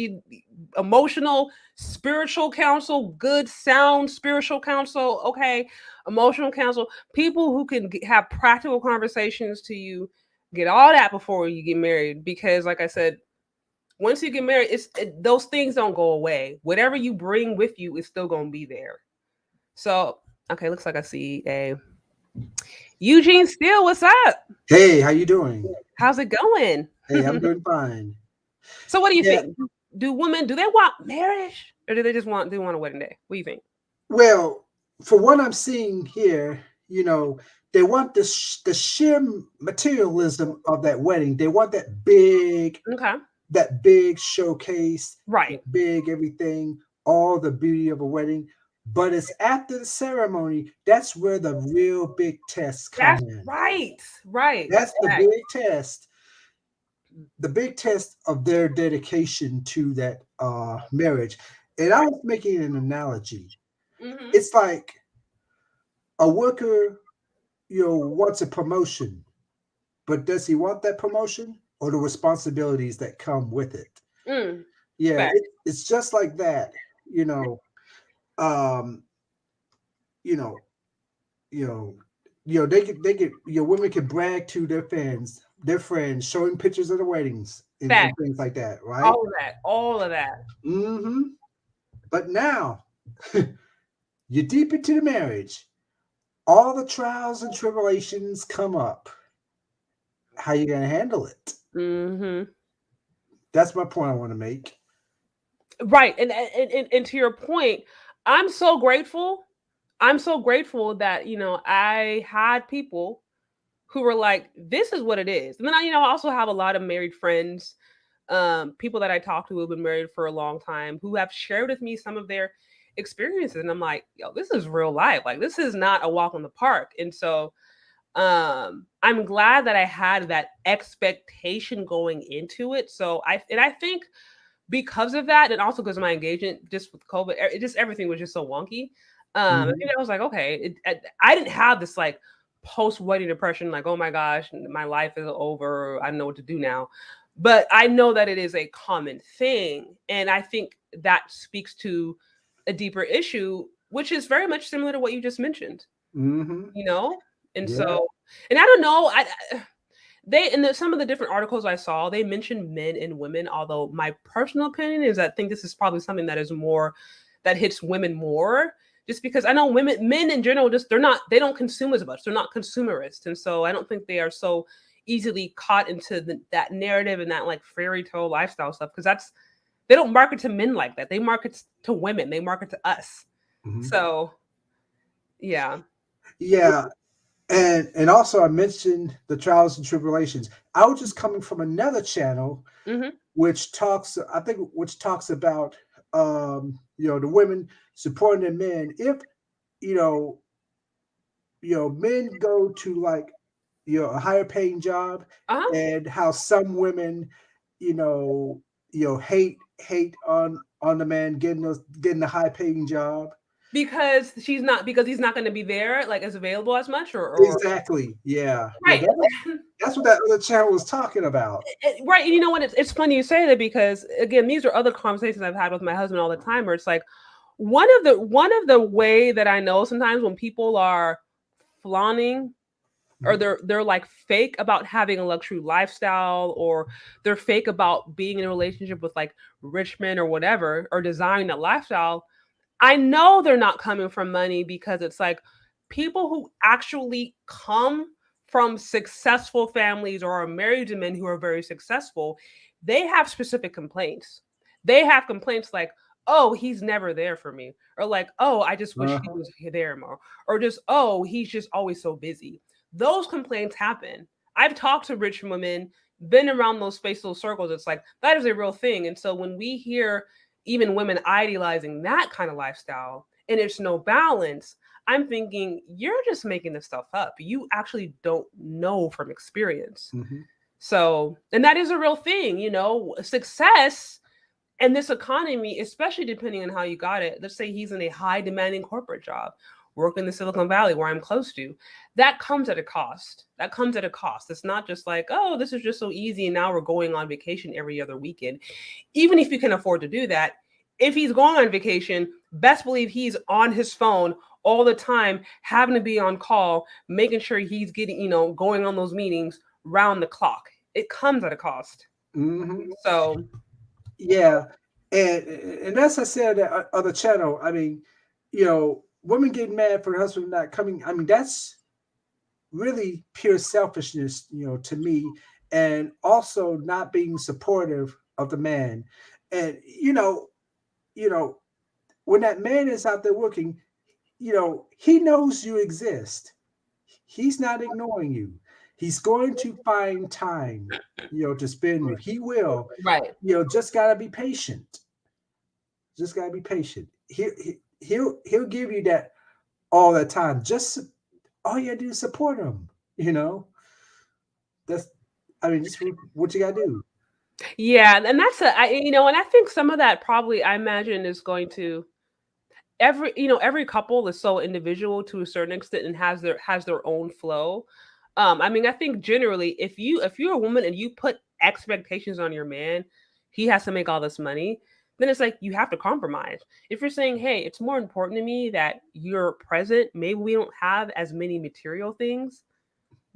emotional, spiritual counsel, good, sound spiritual counsel, okay, emotional counsel, people who can have practical conversations to you, get all that before you get married. Because like I said, once you get married, those things don't go away. Whatever you bring with you is still going to be there. So, okay, looks like I see a Eugene Steele. What's up? Hey, how you doing? How's it going? Hey, I'm doing fine. So, what do you Yeah, think? Do they want marriage, or do they want a wedding day? What do you think? well, for what I'm seeing here, they want the sheer materialism of that wedding. They want Okay, that big showcase, right. that big everything, all the beauty of a wedding. But it's after the ceremony that's where the real big tests come That's in. right. Right. That's That's the fact. big test. The big test of their dedication to that marriage. And I Right. was making an analogy. Mm-hmm. It's like a worker, wants a promotion, but does he want that promotion or the responsibilities that come with it? Yeah, Fact. it's just like that. You know, um, you know, you know, they could, your women can brag to their friends, showing pictures of the weddings and Fact. things like that, right? All of that. All of that. hmm But now you're deep into the marriage. All the trials and tribulations come up. How you gonna handle it? Mm-hmm. That's my point I want to make. Right. And to your point, I'm so grateful. I'm so grateful that, I had people who were like, this is what it is. And then I also have a lot of married friends, people that I talk to who have been married for a long time, who have shared with me some of their experiences. And I'm like, yo, this is real life. Like, this is not a walk in the park. And so I'm glad that I had that expectation going into it. So I think because of that, and also because of my engagement, just with COVID, everything was just so wonky. I hmm think I was like, okay, I didn't have this like post wedding depression, like, oh my gosh, my life is over. I don't know what to do now. But I know that it is a common thing, and I think that speaks to a deeper issue, which is very much similar to what you just mentioned. hmm You know, and Yeah. so, and I don't know, they some of the different articles I saw, they mentioned men and women. Although my personal opinion is, I think this is probably something that is more that hits women more, just because I know men in general, just they don't consume as much. They're not consumerist, and so I don't think they are so easily caught into that narrative and that like fairy tale lifestyle stuff, because they don't market to men like that. They market to women. They market to us. Mhm. So yeah. Yeah, and also I mentioned the trials and tribulations. I was just coming from another channel Hmm. which talks, I think, which talks about the women supporting the men. If you know men go to like a higher paying job, Uh huh. and how some women you know hate on the man getting a high paying job. Because he's not going to be there like as available as much, or Exactly. Yeah. Yeah. right. That's what that other channel was talking about. Right. You know what? It's funny you say that, because again, these are other conversations I've had with my husband all the time, where it's like one of the way that I know sometimes when people are flaunting, or Mhm. they're like fake about having a luxury lifestyle, or they're fake about being in a relationship with like rich men or whatever, or desiring that lifestyle. I know they're not coming from money, because it's like people who actually come from successful families or are married to men who are very successful, they have specific complaints. They have complaints like, oh, he's never there for me. Or like, oh, I just wish he Uh-huh. was there more. Or just, oh, he's just always so busy. Those complaints happen. I've talked to rich women, been around those space, those circles. It's like that is a real thing. And so when we hear even women idealizing that kind of lifestyle and it's no balance, I'm thinking you're just making this stuff up. You actually don't know from experience. Hmm. So, and that is a real thing, success in this economy, especially depending on how you got it. Let's say he's in a high demanding corporate job, work in the Silicon Valley where I'm close to. That comes at a cost. That comes at a cost. It's not just like, oh, this is just so easy and now we're going on vacation every other weekend. Even if you can afford to do that, if he's going on vacation, best believe he's on his phone all the time, having to be on call, making sure he's getting, going on those meetings round the clock. It comes at a cost. Hmm. So, Yeah, and as I said on the channel, I mean, women getting mad for the husband not coming. I mean, that's really pure selfishness, to me, and also not being supportive of the man. And you know, when that man is out there working, he knows you exist. He's not ignoring you. He's going to find time, to spend with. He will. right. Just gotta be patient. Just gotta be patient. He'll give you that all the time. Just all you gotta do is support him. That's I mean, just what you gotta do. Yeah, and and I think some of that probably I imagine is going to every couple is so individual to a certain extent and has their own flow. I mean, I think generally if you're a woman and you put expectations on your man, he has to make all this money, then it's like you have to compromise. If you're saying, hey, it's more important to me that you're present, maybe we don't have as many material things,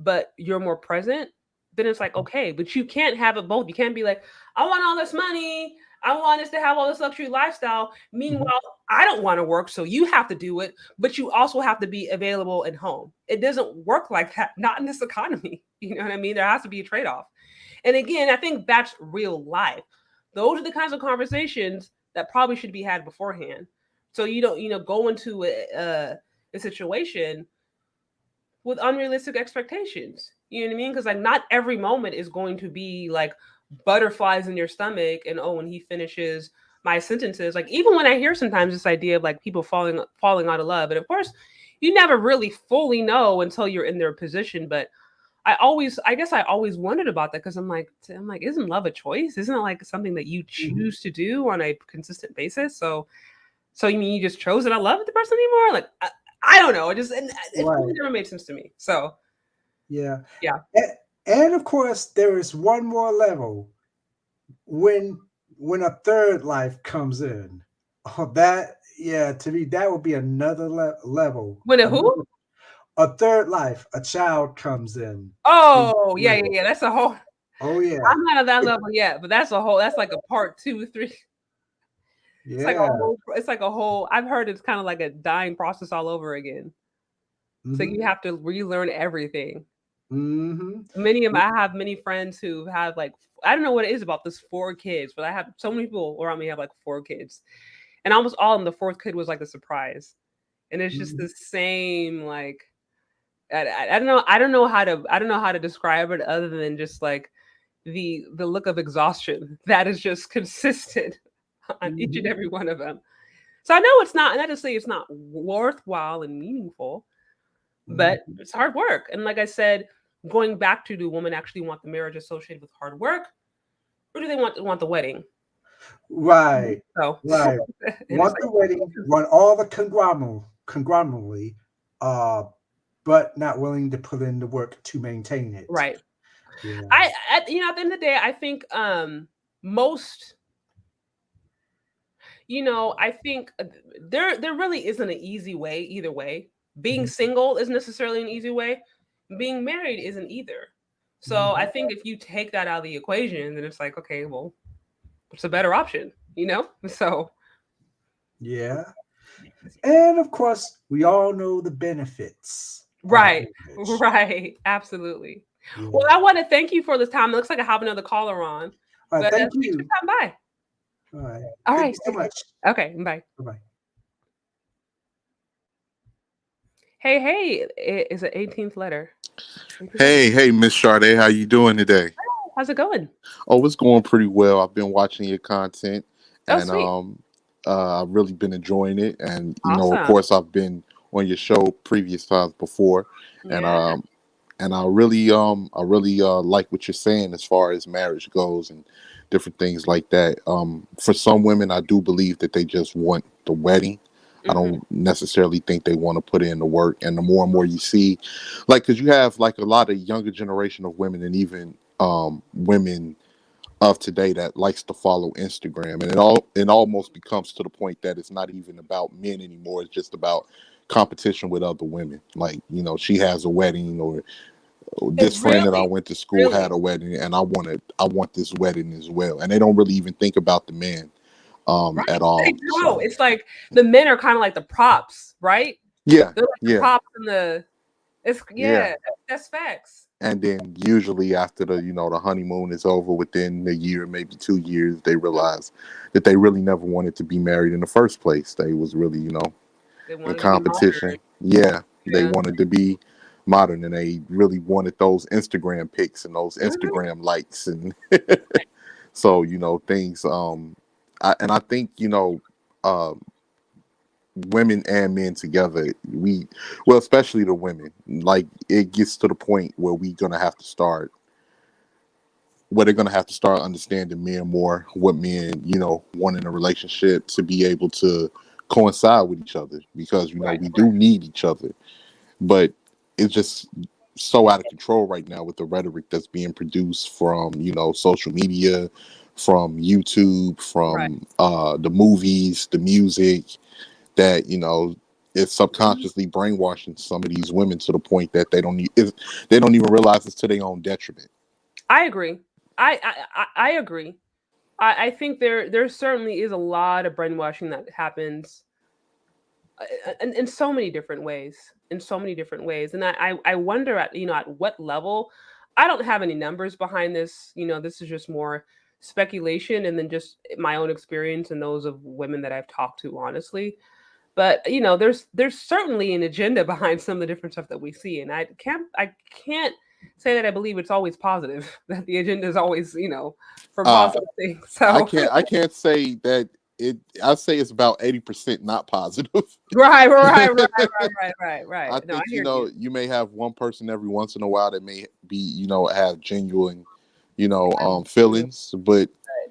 but you're more present, then it's like, okay, but you can't have it both. You can't be like, I want all this money. I want us to have all this luxury lifestyle. Mhm. Meanwhile, I don't want to work, so you have to do it, but you also have to be available at home. It doesn't work like that, not in this economy. You know what I mean? There has to be a trade off. And again, I think that's real life. Those are the kinds of conversations that probably should be had beforehand. So you don't, go into a situation with unrealistic expectations. You know what I mean? Because like not every moment is going to be like butterflies in your stomach and oh, when he finishes my sentences. Like even when I hear sometimes this idea of like people falling out of love, and of course, you never really fully know until you're in their position. But I guess I always wondered about that because I'm like, isn't love a choice? Isn't it like something that you Mhm. choose to do on a consistent basis? So you mean you just chose to not love the person anymore? Like I don't know. It Right. never made sense to me. So Yeah. yeah. And of course, there is one more level when a third life comes in. Oh, that yeah, to me that would be another level. When a who? A third life, a child comes in. Oh yeah, yeah, Yeah. yeah. That's a whole. Oh yeah. I'm not at that level yet, but that's a whole. That's like a part two, three. Yeah. It's like a whole. I've heard it's kind of like a dying process all over again. So Mm-hmm. you have to relearn everything. Mm-hmm. I have many friends who have like I don't know what it is about this four kids, but I have so many people around me have like four kids, and almost all of them, the fourth kid was like a surprise, and it's just the Mm-hmm. same like I don't know I don't know how to describe it other than just like the look of exhaustion that is just consistent on each and Mm-hmm. every one of them. So I know it's not to say it's not worthwhile and meaningful, but Mm-hmm. it's hard work. And like I said, going back to do women actually want the marriage associated with hard work, or do they want the wedding? Right. So, Right. and it's Want the wedding, like, want all the conglomerally, uh, but not willing to put in the work to maintain it. right. Yeah. At the end of the day, I think most I think there really isn't an easy way either way. Being Mm-hmm. single isn't necessarily an easy way. Being married isn't either. So I Mm-hmm. think if you take that out of the equation, then it's like, okay, well, what's a better option? So Yeah. And of course, we all know the benefits of a right, marriage. right, absolutely. Well, Yeah. I want to thank you for this time. It looks like I have another caller on, All right. but Thank thanks for you. coming by. All right. All Thank right, you so much. okay, bye. Bye bye. Hey, hey, is it 18th letter? 18th letter. Hey, Miss Sade, how you doing today? How's it going? Oh, it's going pretty well. I've been watching your content, Oh, and sweet, I've really been enjoying it. And of awesome. course, I've been on your show previous times before, and Yeah. um, and I really like what you're saying as far as marriage goes and different things like that. For some women, I do believe that they just want the wedding. I Hmm. don't necessarily think they want to put in the work. And the more and more you see, like, because you have like a lot of younger generation of women, and even women of today that likes to follow Instagram, and it almost becomes to the point that it's not even about men anymore. It's just about competition with other women. Like, she has a wedding, or It this friend that I really, went to school really, had a wedding, and I want this wedding as well. And they don't really even think about the man right? at They all. do. So It's like the men are kind of like the props, right? yeah, They're like the yeah, props and the. It's yeah. yeah, that's facts. And then usually after the honeymoon is over, within a year, maybe 2 years, they Mhm. realize that they really never wanted to be married in the first place. They was really, They in wanted to be modern. competition. Yeah, they Yeah. wanted to be modern, and they really wanted those Instagram pics and those Mhm. Instagram likes, and so things. I think um, women and men together, well, especially the women, like, it gets to the point where they're gonna have to start understanding men more, what men want in a relationship, to be able to coincide with each other, because Right. we do need each other. But it's just so out of control right now with the rhetoric that's being produced from social media, from YouTube, Right. from the movies, the music, that it's Mhm. subconsciously brainwashing some of these women to the point that they don't even realize it's to their own detriment. I agree. I agree. I think there certainly is a lot of brainwashing that happens in so many different ways. In so many different ways, and I wonder at at what level. I don't have any numbers behind this. This is just more speculation, and then just my own experience and those of women that I've talked to, honestly. But there's certainly an agenda behind some of the different stuff that we see, and I can't say that I believe it's always positive. That the agenda is always for uh positive things. I So can't I can't say that I say it's about 80% not positive. right, right, right, right, right, right, right. I No, I think hear you. you may have one person every once in a while that may be have genuine Absolutely. feelings, but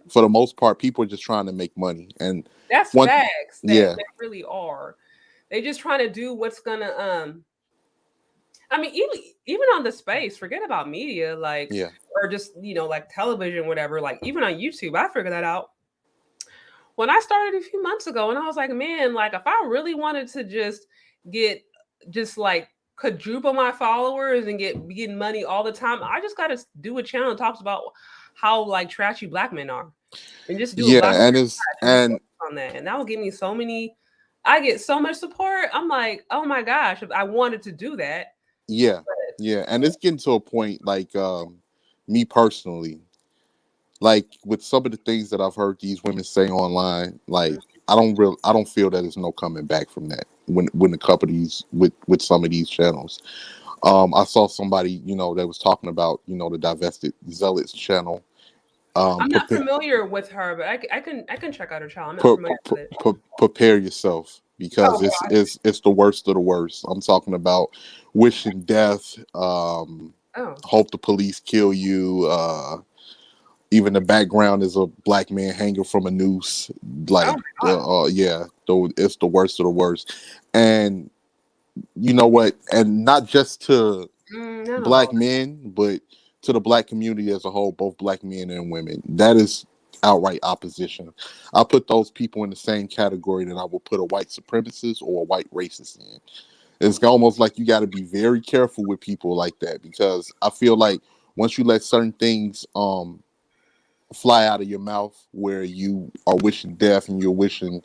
for the most part, people are just trying to make money. And That's one, facts. They yeah, they really are. They just trying to do what's gonna I mean, even on the space, forget about media, like yeah, or just like television, whatever. Like even on YouTube, I figured that out when I started a few months ago, and I was like, man, like if I really wanted to just get just like quadruple my followers and getting money all the time, I just got to do a channel that talks about how like trashy black men are. and just do a Yeah, lot of and it's research and and focus on that. And that will give me so many. I get so much support. I'm like, oh my gosh, if I wanted to do that. yeah, But yeah, and it's getting to a point like me personally, like with some of the things that I've heard these women say online, like I don't feel that there's no coming back from that when the companies with some of these channels. I saw somebody, that was talking about, the divested zealots channel. I'm not Prepare, familiar with her, but I can check out her channel. I'm not familiar with it. prepare yourself Oh because gosh. it's the worst of the worst. I'm talking about wishing death, Oh. hope the police kill you. Even the background is a black man hanging from a noose. Oh Like, my gosh. yeah, though it's the worst of the worst. And you know what? And not just to None of black all. men, but to the black community as a whole, both black men and women. That is outright opposition. I put those people in the same category that I would put a white supremacist or a white racist in. It's almost like you got to be very careful with people like that because I feel like once you let certain things fly out of your mouth where you are wishing death and you're wishing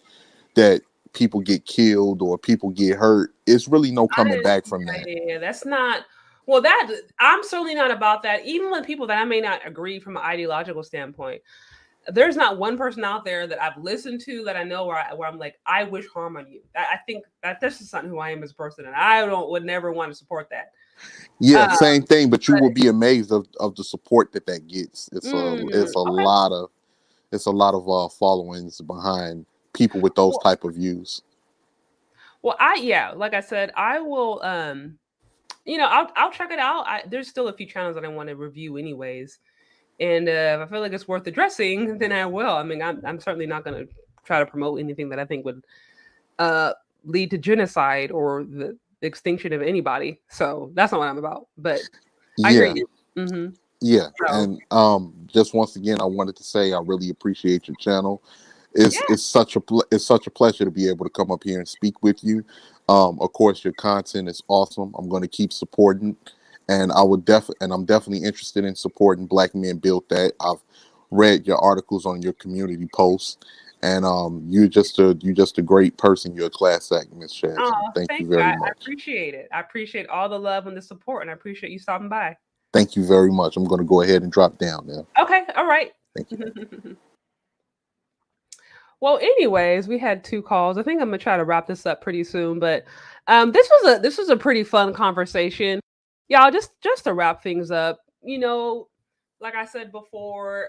that people get killed or people get hurt, it's really no I coming didn't. back from that. Yeah, that's not. Well, that I'm certainly not about that. Even with people that I may not agree from an ideological standpoint, there's not one person out there that I've listened to that I know where I'm like, I wish harm on you. I think that this is not who I am as a person, and I don't would never want to support that. Yeah, Uh, same thing, but you but will be amazed of the support that gets. It's a okay. lot of followings behind people with those Well, type of views. well, yeah, like I said, I will. I'll check it out. There's still a few channels that I want to review, anyways. And if I feel like it's worth addressing, then I will. I mean, I'm certainly not going to try to promote anything that I think would uh, lead to genocide or the extinction of anybody. So that's not what I'm about. But I hear Yeah, you. Mm-hmm. yeah, So and just once again, I wanted to say I really appreciate your channel. yeah. It's such a pleasure to be able to come up here and speak with you. Of course, your content is awesome. I'm going to keep supporting, and I'm definitely interested in supporting Black Men Built That. I've read your articles on your community posts, and you're just a great person. You're a class act, Miss Jasmine. Oh, Thank you thank you. very I much. appreciate it. I appreciate all the love and the support, and I appreciate you stopping by. Thank you very much. I'm going to go ahead and drop down now. Okay. All right. Thank you. Well, anyways, we had two calls. I think I'm gonna try to wrap this up pretty soon, but this was a pretty fun conversation. Y'all, just to wrap things up, like I said before,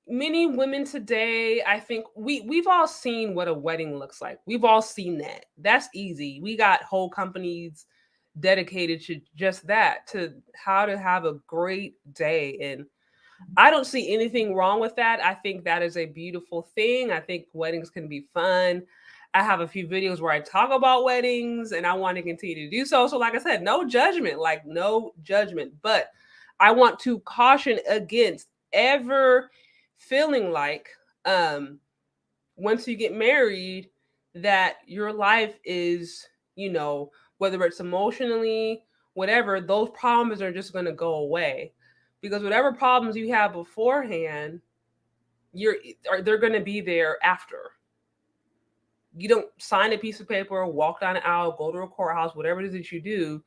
many women today, I think we've all seen what a wedding looks like. We've all seen that. That's easy. We got whole companies dedicated to just that, to how to have a great day. And I don't see anything wrong with that. I think that is a beautiful thing. I think weddings can be fun. I have a few videos where I talk about weddings and I want to continue to do so. So, like I said, no judgment, like no judgment. But I want to caution against ever feeling like once you get married, that your life is, whether it's emotionally, whatever, those problems are just going to go away. Because whatever problems you have beforehand, they're going to be there after. You don't sign a piece of paper, walk down the aisle, go to a courthouse, whatever it is that you do.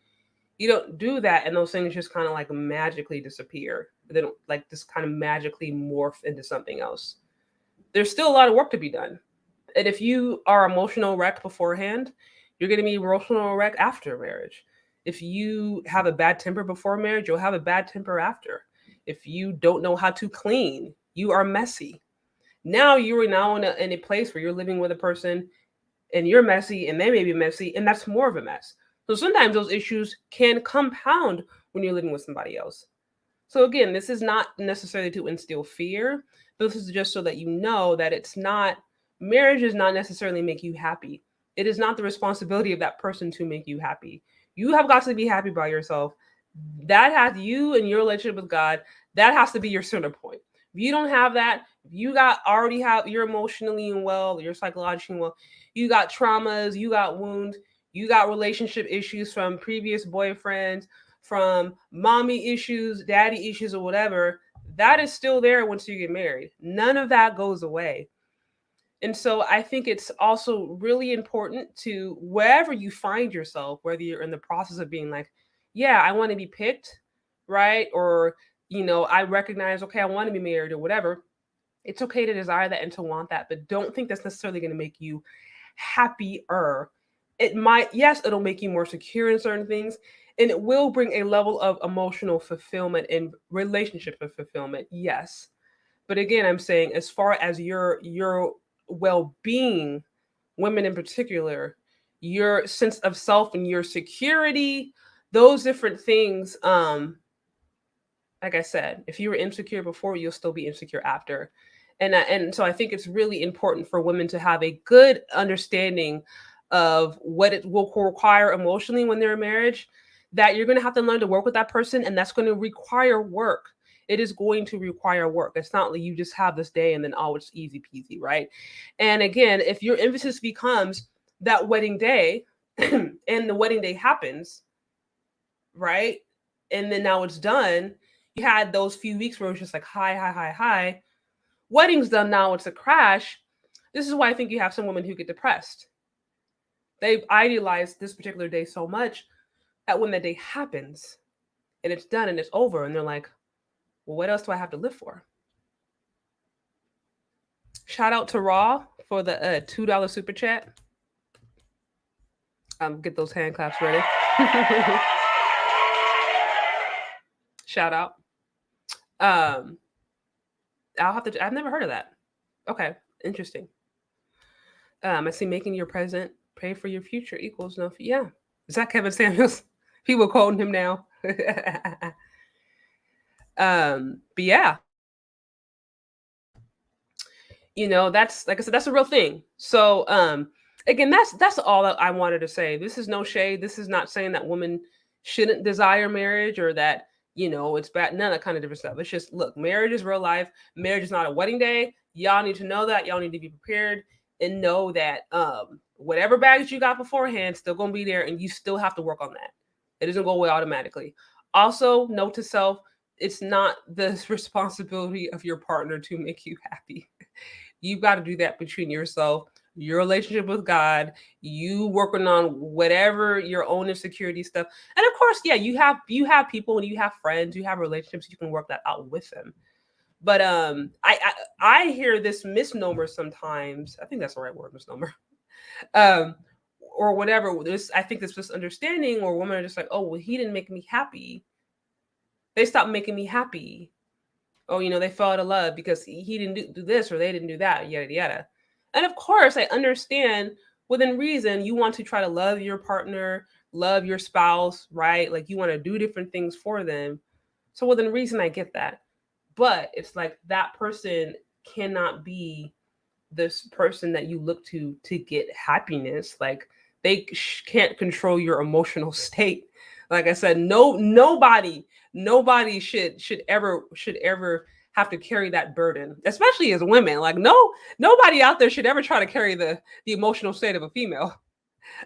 You don't do that, and those things just kind of like magically disappear. They don't like just kind of magically morph into something else. There's still a lot of work to be done. And if you are emotional wreck beforehand, you're going to be emotional wreck after marriage. If you have a bad temper before marriage, you'll have a bad temper after. If you don't know how to clean, you are messy. Now you are now in a place where you're living with a person and you're messy and they may be messy, and that's more of a mess. So sometimes those issues can compound when you're living with somebody else. So again, this is not necessarily to instill fear. This is just so that you know that it's not, marriage does not necessarily make you happy. It is not the responsibility of that person to make you happy. You have got to be happy by yourself. That has you and your relationship with God. That has to be your center point. If you don't have that, if you got already have you're emotionally well, you're psychologically well, you got traumas, you got wounds, you got relationship issues from previous boyfriends, from mommy issues, daddy issues, or whatever, That is still there once you get married. None of that goes away. And so I think it's also really important to wherever you find yourself, whether you're in the process of being like, yeah, I want to be picked, right? Or, I recognize, okay, I want to be married or whatever. It's okay to desire that and to want that, but don't think that's necessarily going to make you happier. It might, yes, it'll make you more secure in certain things, and it will bring a level of emotional fulfillment and relationship fulfillment. Yes. But again, I'm saying as far as your well-being, women in particular, your sense of self and your security, those different things, like I said, if you were insecure before, you'll still be insecure after. And so I think it's really important for women to have a good understanding of what it will require emotionally when they're in marriage, that you're going to have to learn to work with that person, and that's going to require work. It is going to require work. It's not like you just have this day and then, oh, it's easy peasy, right? And again, if your emphasis becomes that wedding day and the wedding day happens, right? And then now it's done. You had those few weeks where it was just like high, high, high, high. Wedding's done, now it's a crash. This is why I think you have some women who get depressed. They've idealized this particular day so much that when the day happens and it's done and it's over, and they're like, well, what else do I have to live for? Shout out to Raw for the $2 super chat. Get those hand claps ready. Shout out. I've never heard of that. Okay, interesting. I see making your present pay for your future equals no. Yeah, is that Kevin Samuels? People quoting him now. But yeah, that's, like I said, that's a real thing. So again, that's all that I wanted to say. This is no shade. This is not saying that women shouldn't desire marriage, or that it's bad. None of that kind of different stuff. It's just, look, marriage is real life. Marriage is not a wedding day. Y'all need to know that. Y'all need to be prepared and know that whatever baggage you got beforehand still gonna be there, and you still have to work on that. It doesn't go away automatically. Also, note to self: it's not the responsibility of your partner to make you happy. You've got to do that between yourself, your relationship with God, you working on whatever your own insecurity stuff. And of course, yeah, you have people, and you have friends, you have relationships, you can work that out with them. But I hear this misnomer sometimes. I think that's the right word, misnomer. Um, or whatever. I think this misunderstanding, or women are just like, oh, well, he didn't make me happy. They stopped making me happy. Oh, they fell out of love because he didn't do this, or they didn't do that, yada, yada. And of course, I understand within reason, you want to try to love your partner, love your spouse, right? Like, you want to do different things for them. So within reason, I get that. But it's like, that person cannot be this person that you look to get happiness. Like, they can't control your emotional state. Like I said, nobody should ever have to carry that burden, especially as women. Like, nobody out there should ever try to carry the emotional state of a female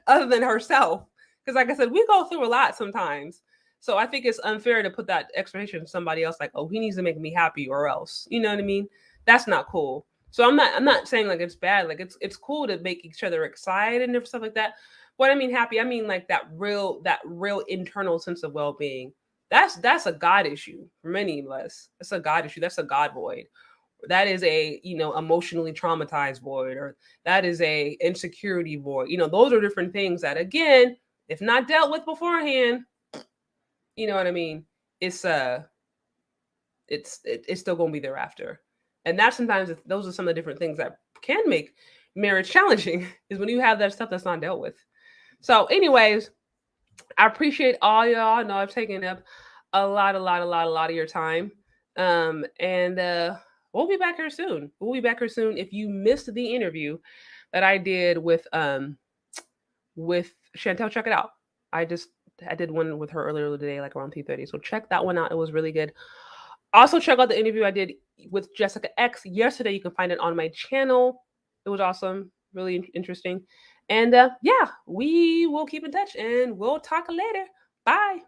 other than herself. Because like I said, we go through a lot sometimes. So I think it's unfair to put that expectation on somebody else, like, oh, he needs to make me happy or else. You know what I mean? That's not cool. So I'm not saying like it's bad. Like, it's cool to make each other excited and stuff like that. What I mean happy, I mean like that real internal sense of well-being. That's a God issue for many of us. That's a God issue. That's a God void. That is a emotionally traumatized void, or that is a insecurity void. Those are different things that, again, if not dealt with beforehand, you know what I mean, it's still gonna be there after. And that sometimes, those are some of the different things that can make marriage challenging, is when you have that stuff that's not dealt with. So anyways, I appreciate all y'all. I know I've taken up a lot of your time. And we'll be back here soon. If you missed the interview that I did with Chantel, check it out. I did one with her earlier today, like around 2:30. So check that one out. It was really good. Also, check out the interview I did with Jessica X yesterday. You can find it on my channel. It was awesome, really interesting. And yeah, we will keep in touch, and we'll talk later. Bye.